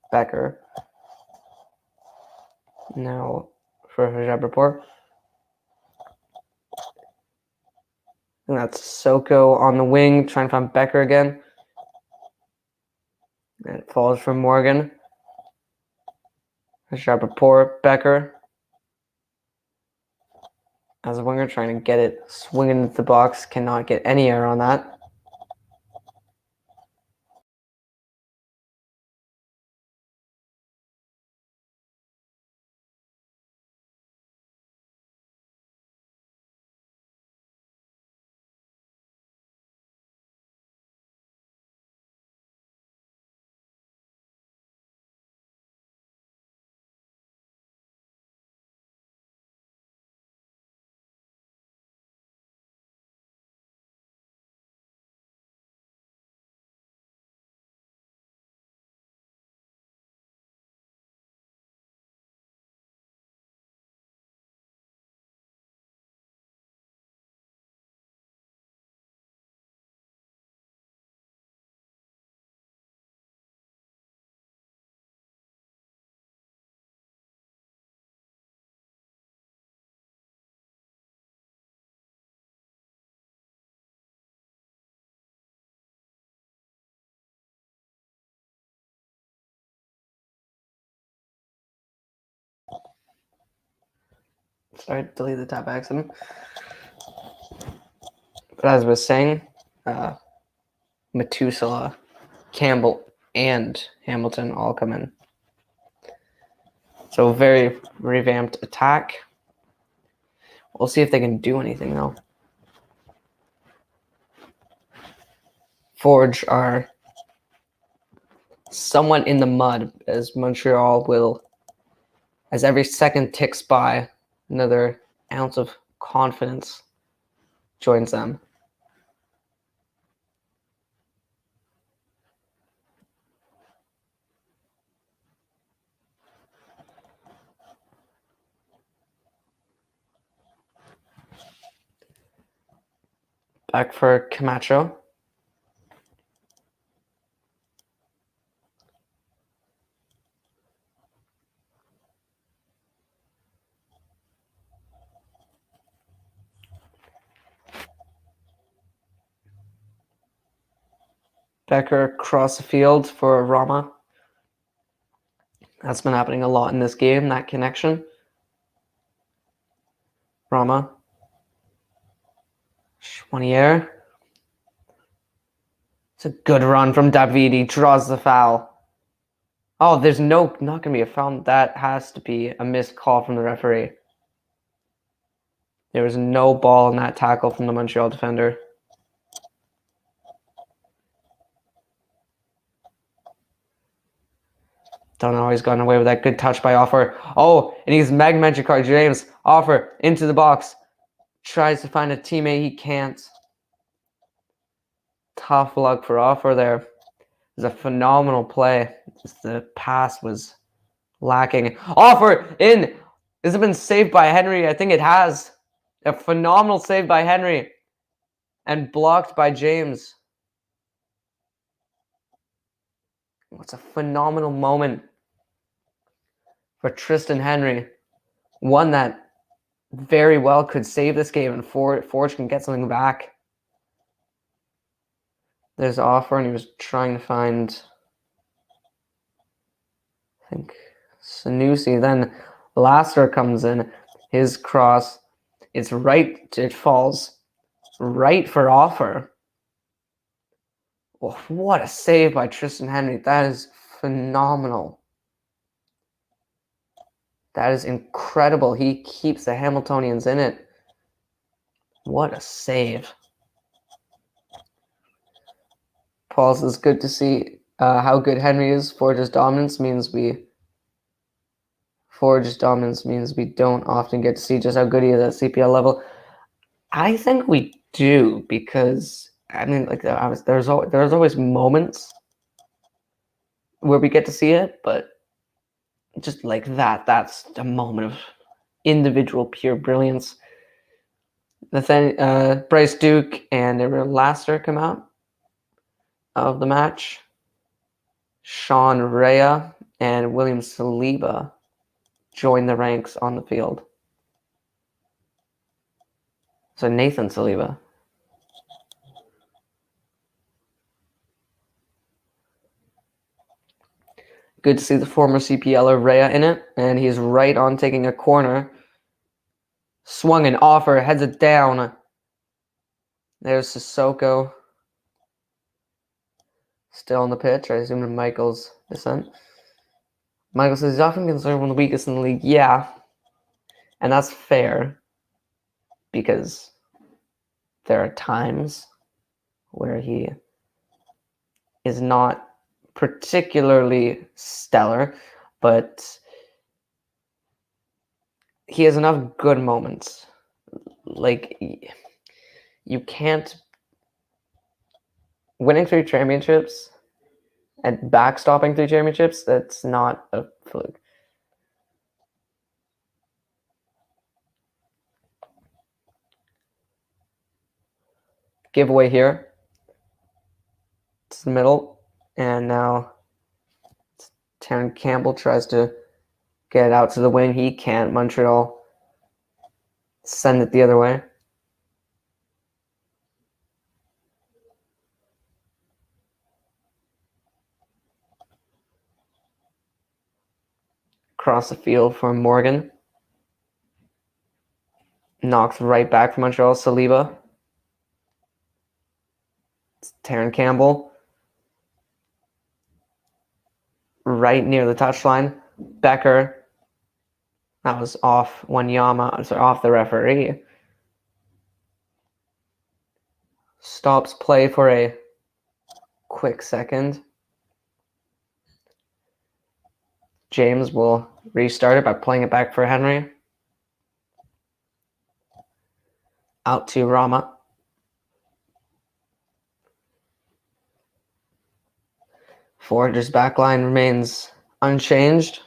Becker. Now for Jabrapor. And that's Soko on the wing, trying to find Becker again. And it falls from Morgan. Jabrapor, Becker. As a winger, trying to get it swinging into the box. Cannot get any error on that. Sorry, delete the tab by accident. But as I was saying, Methuselah, Campbell, and Hamilton all come in. So very revamped attack. We'll see if they can do anything, though. Forge are somewhat in the mud, as Montreal will, as every second ticks by, another ounce of confidence joins them. Back for Camacho. Becker across the field for Rama. That's been happening a lot in this game, that connection. Rama. Chouanier. It's a good run from Davidi. Draws the foul. Oh, there's not going to be a foul. That has to be a missed call from the referee. There was no ball in that tackle from the Montreal defender. Don't know how he's gotten away with that. Good touch by Offer. Oh, and he's Magmentric card. James, Offer, into the box. Tries to find a teammate. He can't. Tough luck for Offer there. It was a phenomenal play. Just the pass was lacking. Offer in. Has it been saved by Henry? I think it has. A phenomenal save by Henry. And blocked by James. What's a phenomenal moment for Tristan Henry. One that very well could save this game, and Forge can get something back. There's Offer, and he was trying to find, I think, Sanusi. Then Laster comes in. His cross, it's right. It falls right for Offer. Oh, what a save by Tristan Henry. That is phenomenal. That is incredible. He keeps the Hamiltonians in it. What a save. Paul's is good to see how good Henry is. Forge's dominance means we don't often get to see just how good he is at CPL level. I think we do, because I mean, like, there's always moments where we get to see it, but just like that's a moment of individual pure brilliance. Bryce Duke and Laster come out of the match. Sean Rea and William Saliba join the ranks on the field. So Nathan Saliba. Good to see the former CPLer Rea in it, and he's right on taking a corner. Swung an Offer, heads it down. There's Sissoko. Still on the pitch. I assume Michael's descent. Michael says he's often considered one of the weakest in the league. Yeah. And that's fair, because there are times where he is not particularly stellar, but he has enough good moments. Like, you can't... Winning 3 championships and backstopping 3 championships, that's not a fluke. Giveaway here. It's the middle. And now Taryn Campbell tries to get out to the wing. He can't. Montreal send it the other way. Across the field for Morgan. knocked right back from Montreal. Saliba. It's Taryn Campbell. Right near the touchline. Becker. That was off off the referee. Stops play for a quick second. James will restart it by playing it back for Henry. Out to Rama. Forger's backline remains unchanged.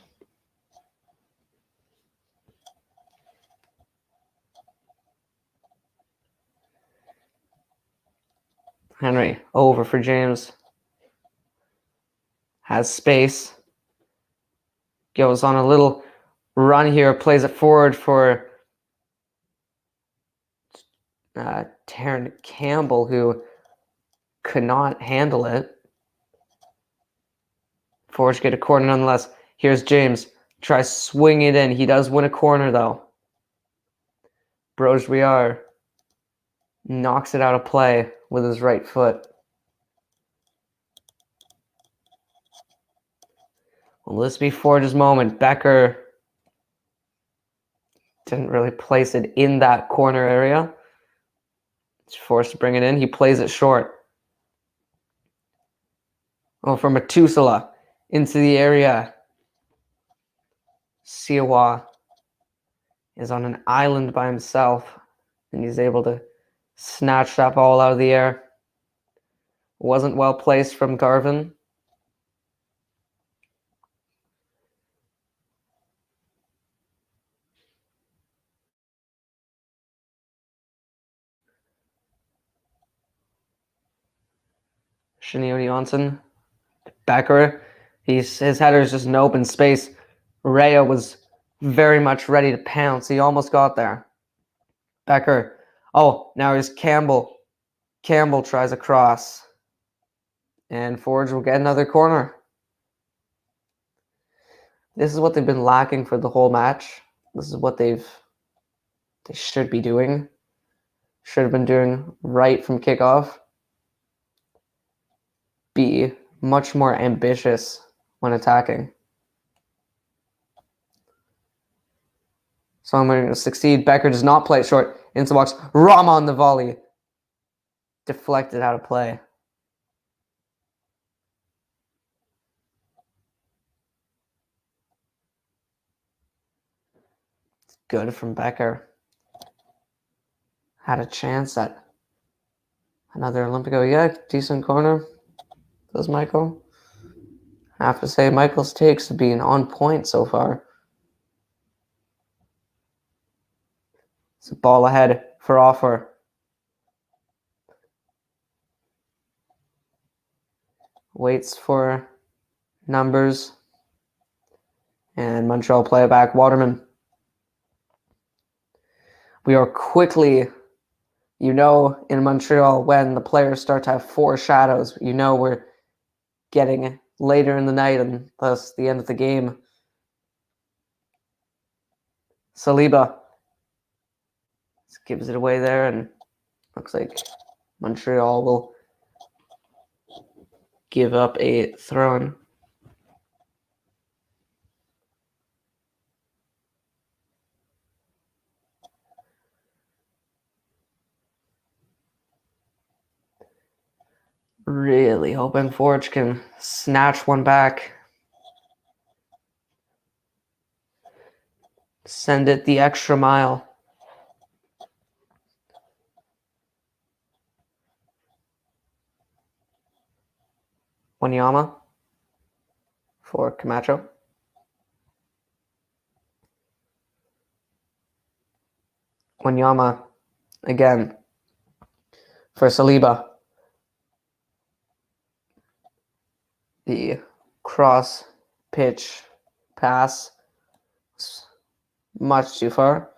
Henry over for James. Has space. Goes on a little run here. Plays it forward for Taryn Campbell, who could not handle it. Forge get a corner nonetheless. Here's James. Tries swing it in. He does win a corner though. Broguiar knocks it out of play with his right foot. Will this be Forge's moment? Becker didn't really place it in that corner area. He's forced to bring it in. He plays it short. Oh, from Matusala into the area. Siwa is on an island by himself, and he's able to snatch that ball out of the air. Wasn't well placed from Garvin. Shineo Johnson. Becker. His header is just an open space. Rhea was very much ready to pounce. He almost got there. Becker. Oh, now here's Campbell. Campbell tries a cross. And Forge will get another corner. This is what they've been lacking for the whole match. This is what they should be doing. Should have been doing right from kickoff. Be much more ambitious when attacking. So I'm going to succeed. Becker does not play it short. Into the box. Rama on the volley. Deflected out of play. Good from Becker. Had a chance at another Olympico. Yeah, decent corner. Does Michael? I have to say, Michael's takes have been on point so far. It's a ball ahead for Offer. Waits for numbers. And Montreal play it back. Waterman. We are quickly, in Montreal, when the players start to have four shadows, we're getting later in the night and thus the end of the game. Saliba gives it away there, and looks like Montreal will give up a throw-in. Really hoping Forge can snatch one back. Send it the extra mile. Wanyama for Camacho. Wanyama again for Saliba. The cross pitch pass much too far.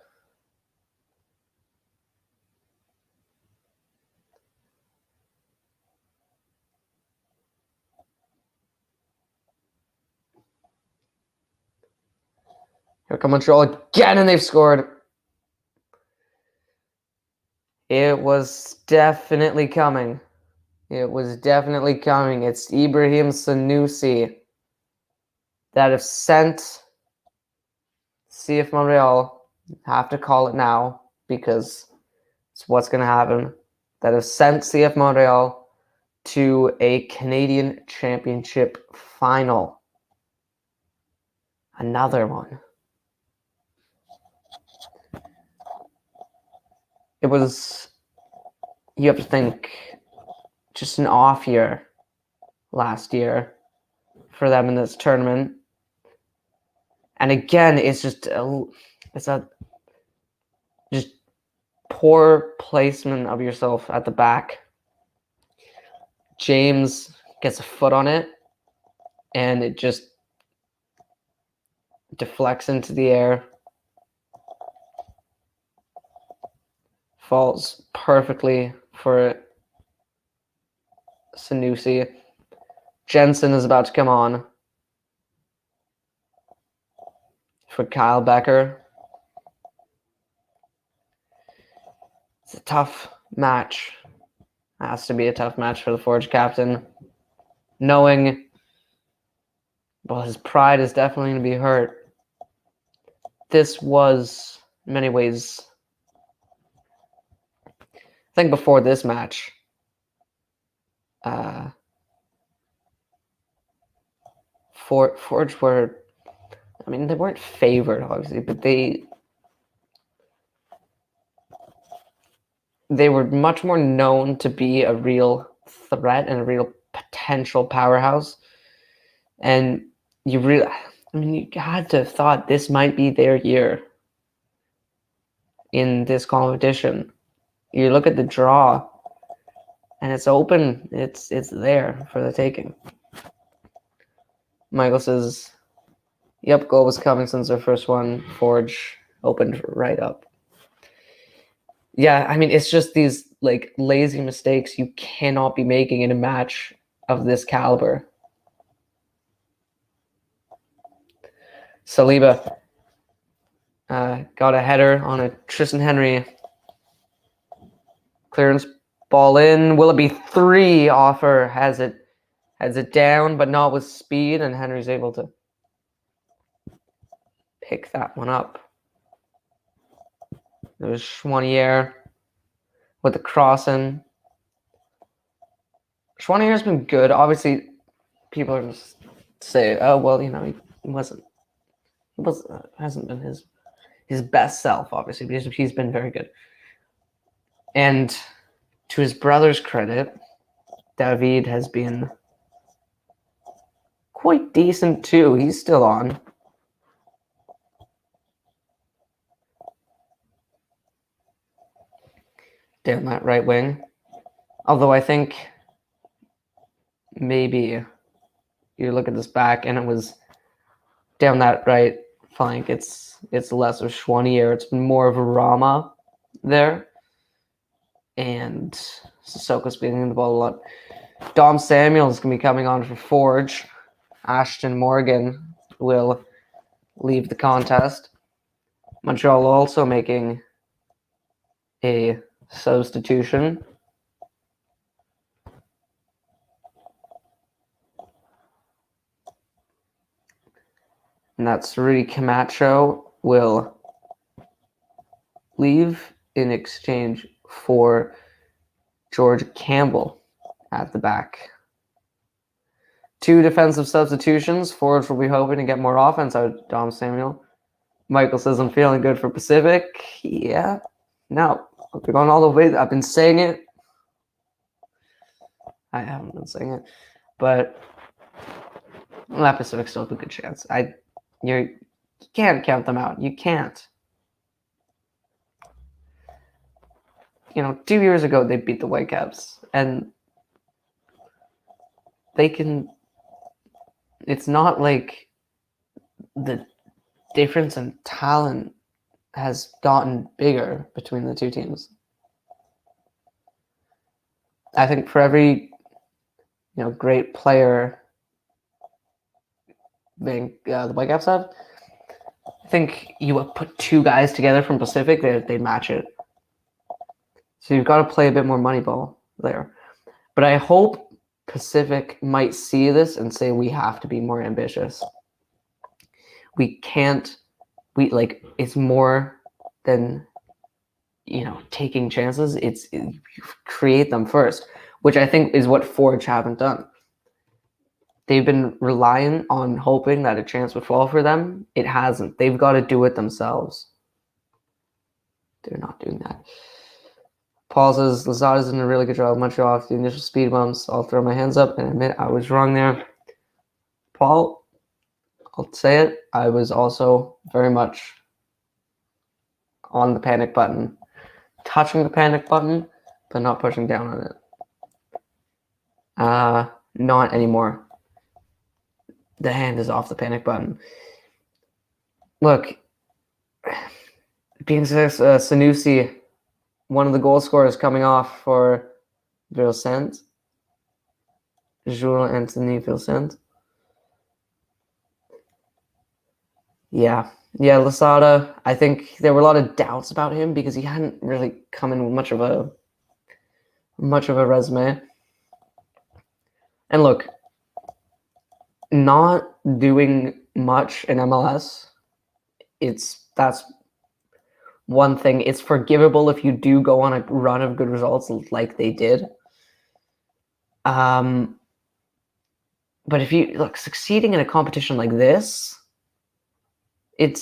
Here come Montreal again, and they've scored. It was definitely coming. It was definitely coming. It's Ibrahim Sanusi that have sent CF Montreal, have to call it now because it's what's going to happen, that have sent CF Montreal to a Canadian Championship final. Another one. It was, you have to think, just an off year last year for them in this tournament. And again, it's just just poor placement of yourself at the back. James gets a foot on it, and it just deflects into the air. Falls perfectly for Sanusi. Jensen is about to come on for Kyle Becker. It's a tough match. It has to be a tough match for the Forge captain. Knowing, well, his pride is definitely going to be hurt. This was, in many ways, I think before this match, Forge were, I mean, they weren't favored, obviously, but they were much more known to be a real threat and a real potential powerhouse. And you had to have thought this might be their year in this competition. You look at the draw, and it's open. It's there for the taking. Michael says, yep, goal was coming since their first one. Forge opened right up. Yeah, I mean, it's just these like lazy mistakes you cannot be making in a match of this caliber. Saliba got a header on a Tristan Henry clearance ball in. Will it be 3? Offer has it down, but not with speed, and Henry's able to pick that one up. There's Chouanier with the crossing. Chouanier's been good. Obviously, people are just say, "Oh well, you know, hasn't been his best self, obviously, because he's been very good." And to his brother's credit, David has been quite decent too. He's still on. Down that right wing. Although I think maybe you look at this back and it was down that right flank. It's less of Chouanier. It's been more of a Rama there. And Sissoko's beating the ball a lot. Dom Samuel's going to be coming on for Forge. Ashton Morgan will leave the contest. Montreal also making a substitution. And that's Rudy Camacho will leave in exchange for George Campbell at the back. 2 defensive substitutions. Forge will be hoping to get more offense out of Dom Samuel. Michael says, I'm feeling good for Pacific. Yeah. No. They're going all the way. I've been saying it. I haven't been saying it. But that Pacific still have a good chance. You can't count them out. You can't. 2 years ago, they beat the Whitecaps. And they can... It's not like the difference in talent has gotten bigger between the two teams. I think for every great player being the Whitecaps have, I think you would put 2 guys together from Pacific, they'd match it. So you've got to play a bit more Moneyball there. But I hope Pacific might see this and say we have to be more ambitious. We can't. It's more than taking chances. It's create them first, which I think is what Forge haven't done. They've been relying on hoping that a chance would fall for them. It hasn't. They've got to do it themselves. They're not doing that. Paul says Lazada's doing a really good job. Montreal off the initial speed bumps. I'll throw my hands up and admit I was wrong there. Paul, I'll say it. I was also very much on the panic button, touching the panic button, but not pushing down on it. Not anymore. The hand is off the panic button. Look, being Sanusi, one of the goal scorers coming off for Vilcent. Jules Anthony Vilcent. Yeah, Lasada. I think there were a lot of doubts about him because he hadn't really come in with much of a resume. And look, not doing much in MLS, that's one thing. It's forgivable if you do go on a run of good results like they did. But if you succeeding in a competition like this, it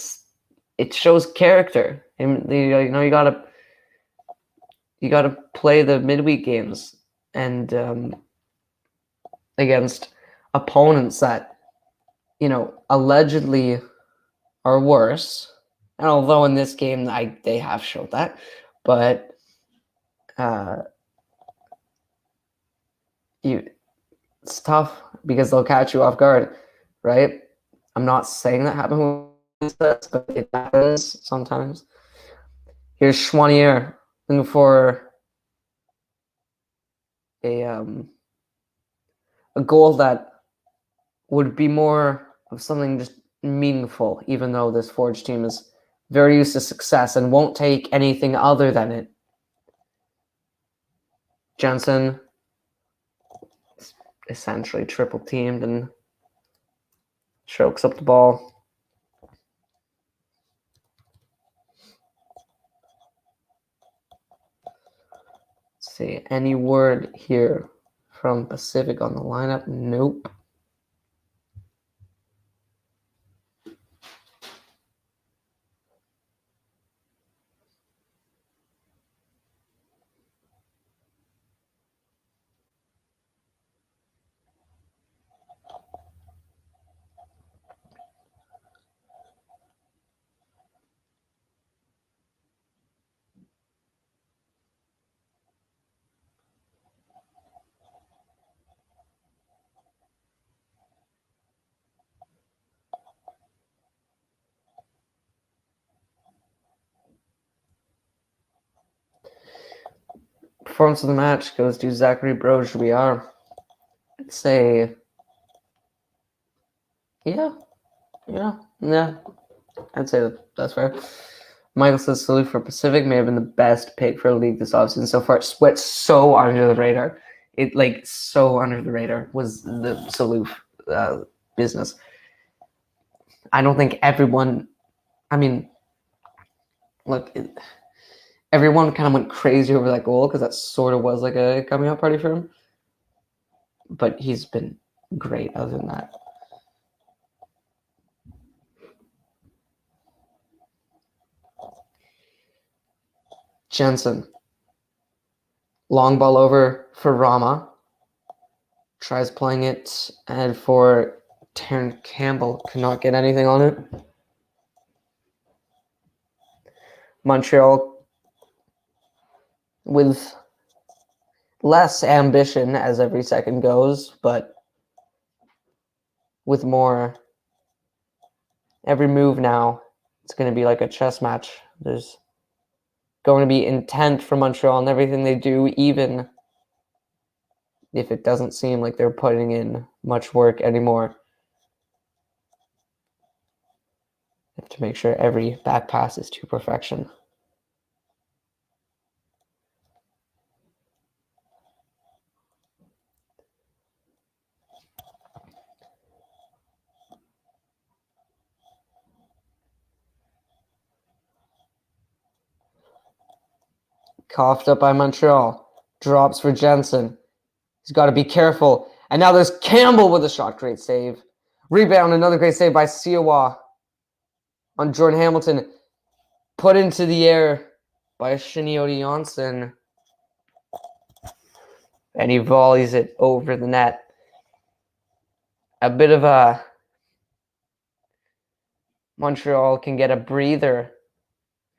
shows character. And you gotta play the midweek games and against opponents that allegedly are worse. And although in this game they have showed that, but it's tough because they'll catch you off guard, right? I'm not saying that happened with this, but it happens sometimes. Here's Chouanier looking for a goal that would be more of something just meaningful, even though this Forge team is very used to success and won't take anything other than it. Jensen essentially triple teamed and chokes up the ball. Let's see, any word here from Pacific on the lineup? Nope. Performance of the match goes to Zachary Broguiar. I'd say, yeah. I'd say that's fair. Michael says salute for Pacific may have been the best pick for a league this offseason so far. It so under the radar. So under the radar was the salute business. I don't think everyone. I mean, look, everyone kind of went crazy over that goal because that sort of was like a coming out party for him. But he's been great other than that. Jensen. Long ball over for Rama. Tries playing it, and for Terran Campbell, cannot get anything on it. Montreal with less ambition as every second goes, but with more. Every move now, it's going to be like a chess match. There's going to be intent for Montreal in everything they do, even if it doesn't seem like they're putting in much work anymore. They have to make sure every back pass is to perfection. Coughed up by Montreal. Drops for Jensen. He's got to be careful. And now there's Campbell with a shot. Great save. Rebound. Another great save by Siawa on Jordan Hamilton. Put into the air by Shinyoda Janssen. And he volleys it over the net. A bit of a... Montreal can get a breather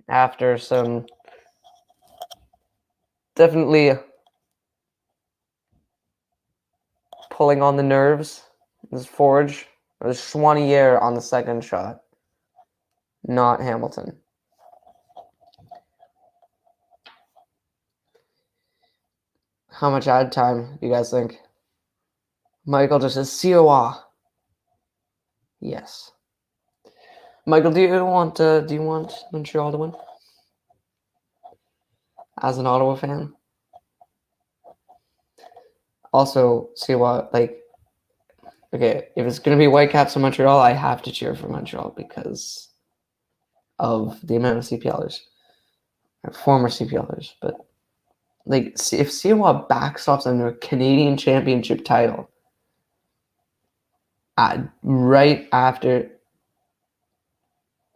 after some... Definitely pulling on the nerves. This Forge. It was Chouanier on the second shot. Not Hamilton. How much ad time do you guys think? Michael just says, Siawa. Yes. Michael, do you want Montreal to win? As an Ottawa fan? Also, Siawa, okay, if it's going to be Whitecaps in Montreal, I have to cheer for Montreal because of the amount of CPLers. Former CPLers, but if Siawa backstops under a Canadian Championship title right after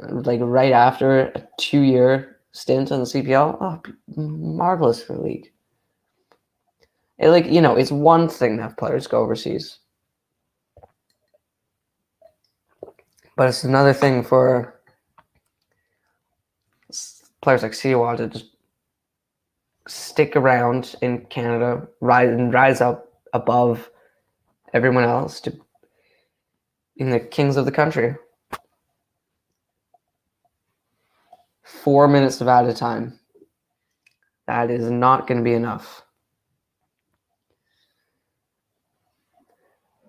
a 2-year stint on the CPL, marvelous for the league. It's one thing to have players go overseas, but it's another thing for players like Siawa to just stick around in Canada, rise up above everyone else to being the kings of the country. 4 minutes of added time. That is not going to be enough.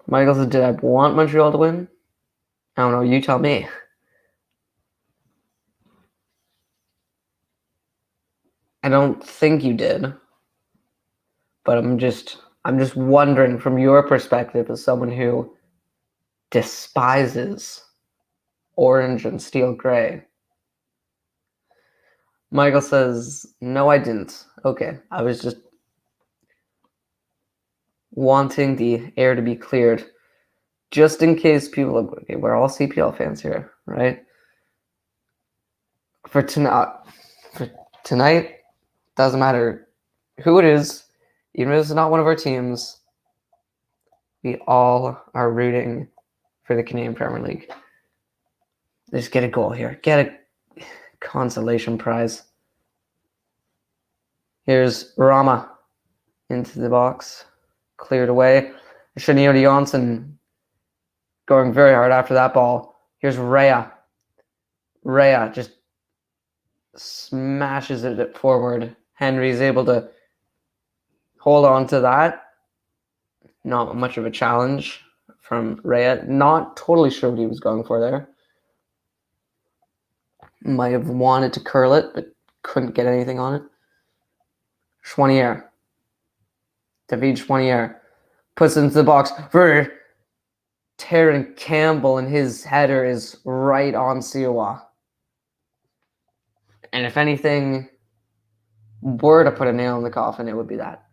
Michael said, did I want Montreal to win? I don't know. You tell me. I don't think you did. But I'm just wondering from your perspective as someone who despises orange and steel gray. Michael says, no, I didn't. Okay, I was just wanting the air to be cleared. Just in case people are, okay, we're all CPL fans here, right? For tonight, doesn't matter who it is, even if it's not one of our teams, we all are rooting for the Canadian Premier League. Just get a goal here. Get a consolation prize. Here's Rama into the box. Cleared away. Shinyoda Janssen going very hard after that ball. Here's Rhea. Rhea just smashes it forward. Henry's able to hold on to that. Not much of a challenge from Rhea. Not totally sure what he was going for there. Might have wanted to curl it, but couldn't get anything on it. Chouanier. David Chouanier puts it into the box for Taron Campbell, and his header is right on Siawa. And if anything were to put a nail in the coffin, it would be that.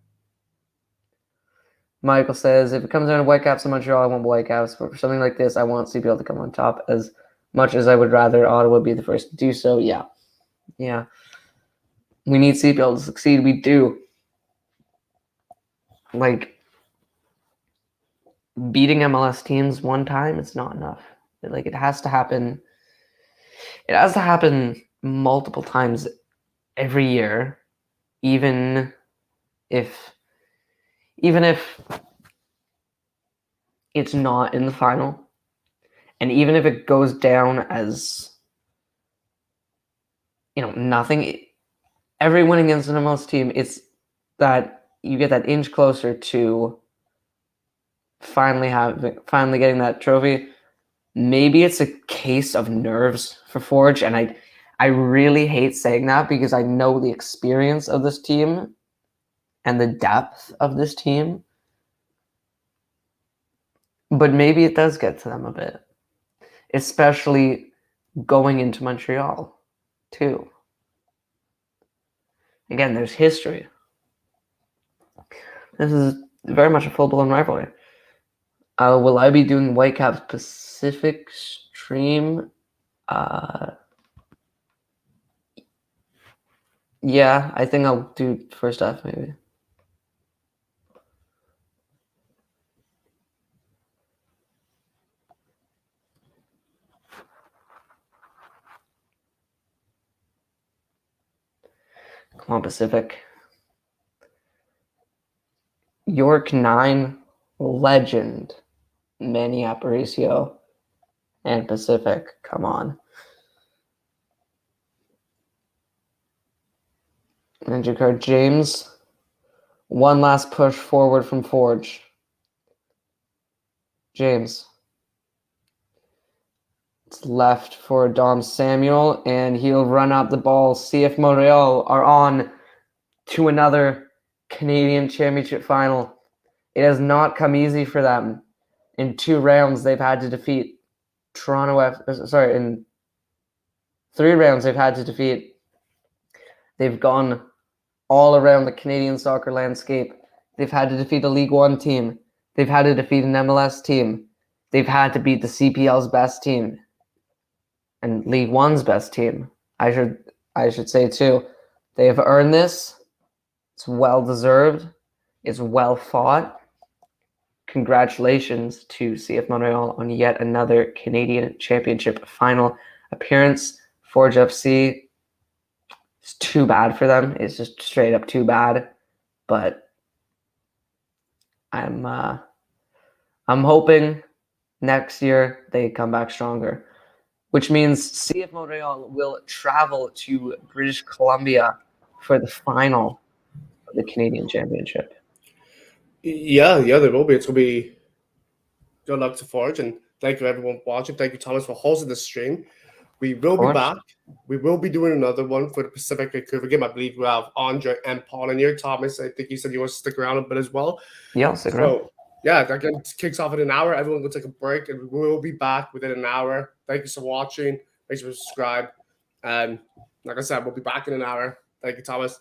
Michael says, if it comes down to Whitecaps in Montreal, I want Whitecaps. But for something like this, I want CPL to come on top as much as I would rather Ottawa be the first to do so. Yeah. We need CPL to succeed. We do. Beating MLS teams one time, it's not enough. It has to happen. It has to happen multiple times every year, even if it's not in the final, and even if it goes down as nothing. Every win against an MLS team, it's that you get that inch closer to finally getting that trophy. Maybe it's a case of nerves for Forge, and I really hate saying that because I know the experience of this team and the depth of this team. But maybe it does get to them a bit, especially going into Montreal too. Again, there's history. This is very much a full-blown rivalry. Will I be doing Whitecaps Pacific stream? Yeah, I think I'll do first half maybe. Come on, Pacific. York 9 legend Manny Aparicio and Pacific. Come on. Ninja card James. One last push forward from Forge. James. It's left for Dom Samuel, and he'll run up the ball. CF Montreal are on to another Canadian Championship final. It has not come easy for them. In 2 rounds, they've had to defeat in 3 rounds, they've had to defeat. They've gone all around the Canadian soccer landscape. They've had to defeat a League One team. They've had to defeat an MLS team. They've had to beat the CPL's best team and League One's best team. I should say too. They have earned this. It's well deserved. It's well fought. Congratulations to CF Montreal on yet another Canadian Championship final appearance. Forge FC, it's too bad for them. It's just straight up too bad. But I'm hoping next year they come back stronger, which means CF Montreal will travel to British Columbia for the final of the Canadian Championship. Yeah, there will be. It's going to be good luck to Forge, and thank you everyone for watching. Thank you, Thomas, for hosting the stream. We will be back. We will be doing another one for the Pacific Vancouver game. I believe we have Andre and Paul in here. Thomas, I think you said you want to stick around a bit as well. Yeah, I'll stick around. Yeah, that game kicks off in an hour. Everyone will take a break, and we will be back within an hour. Thank you for watching. Make sure to subscribe. And like I said, we'll be back in an hour. Thank you, Thomas.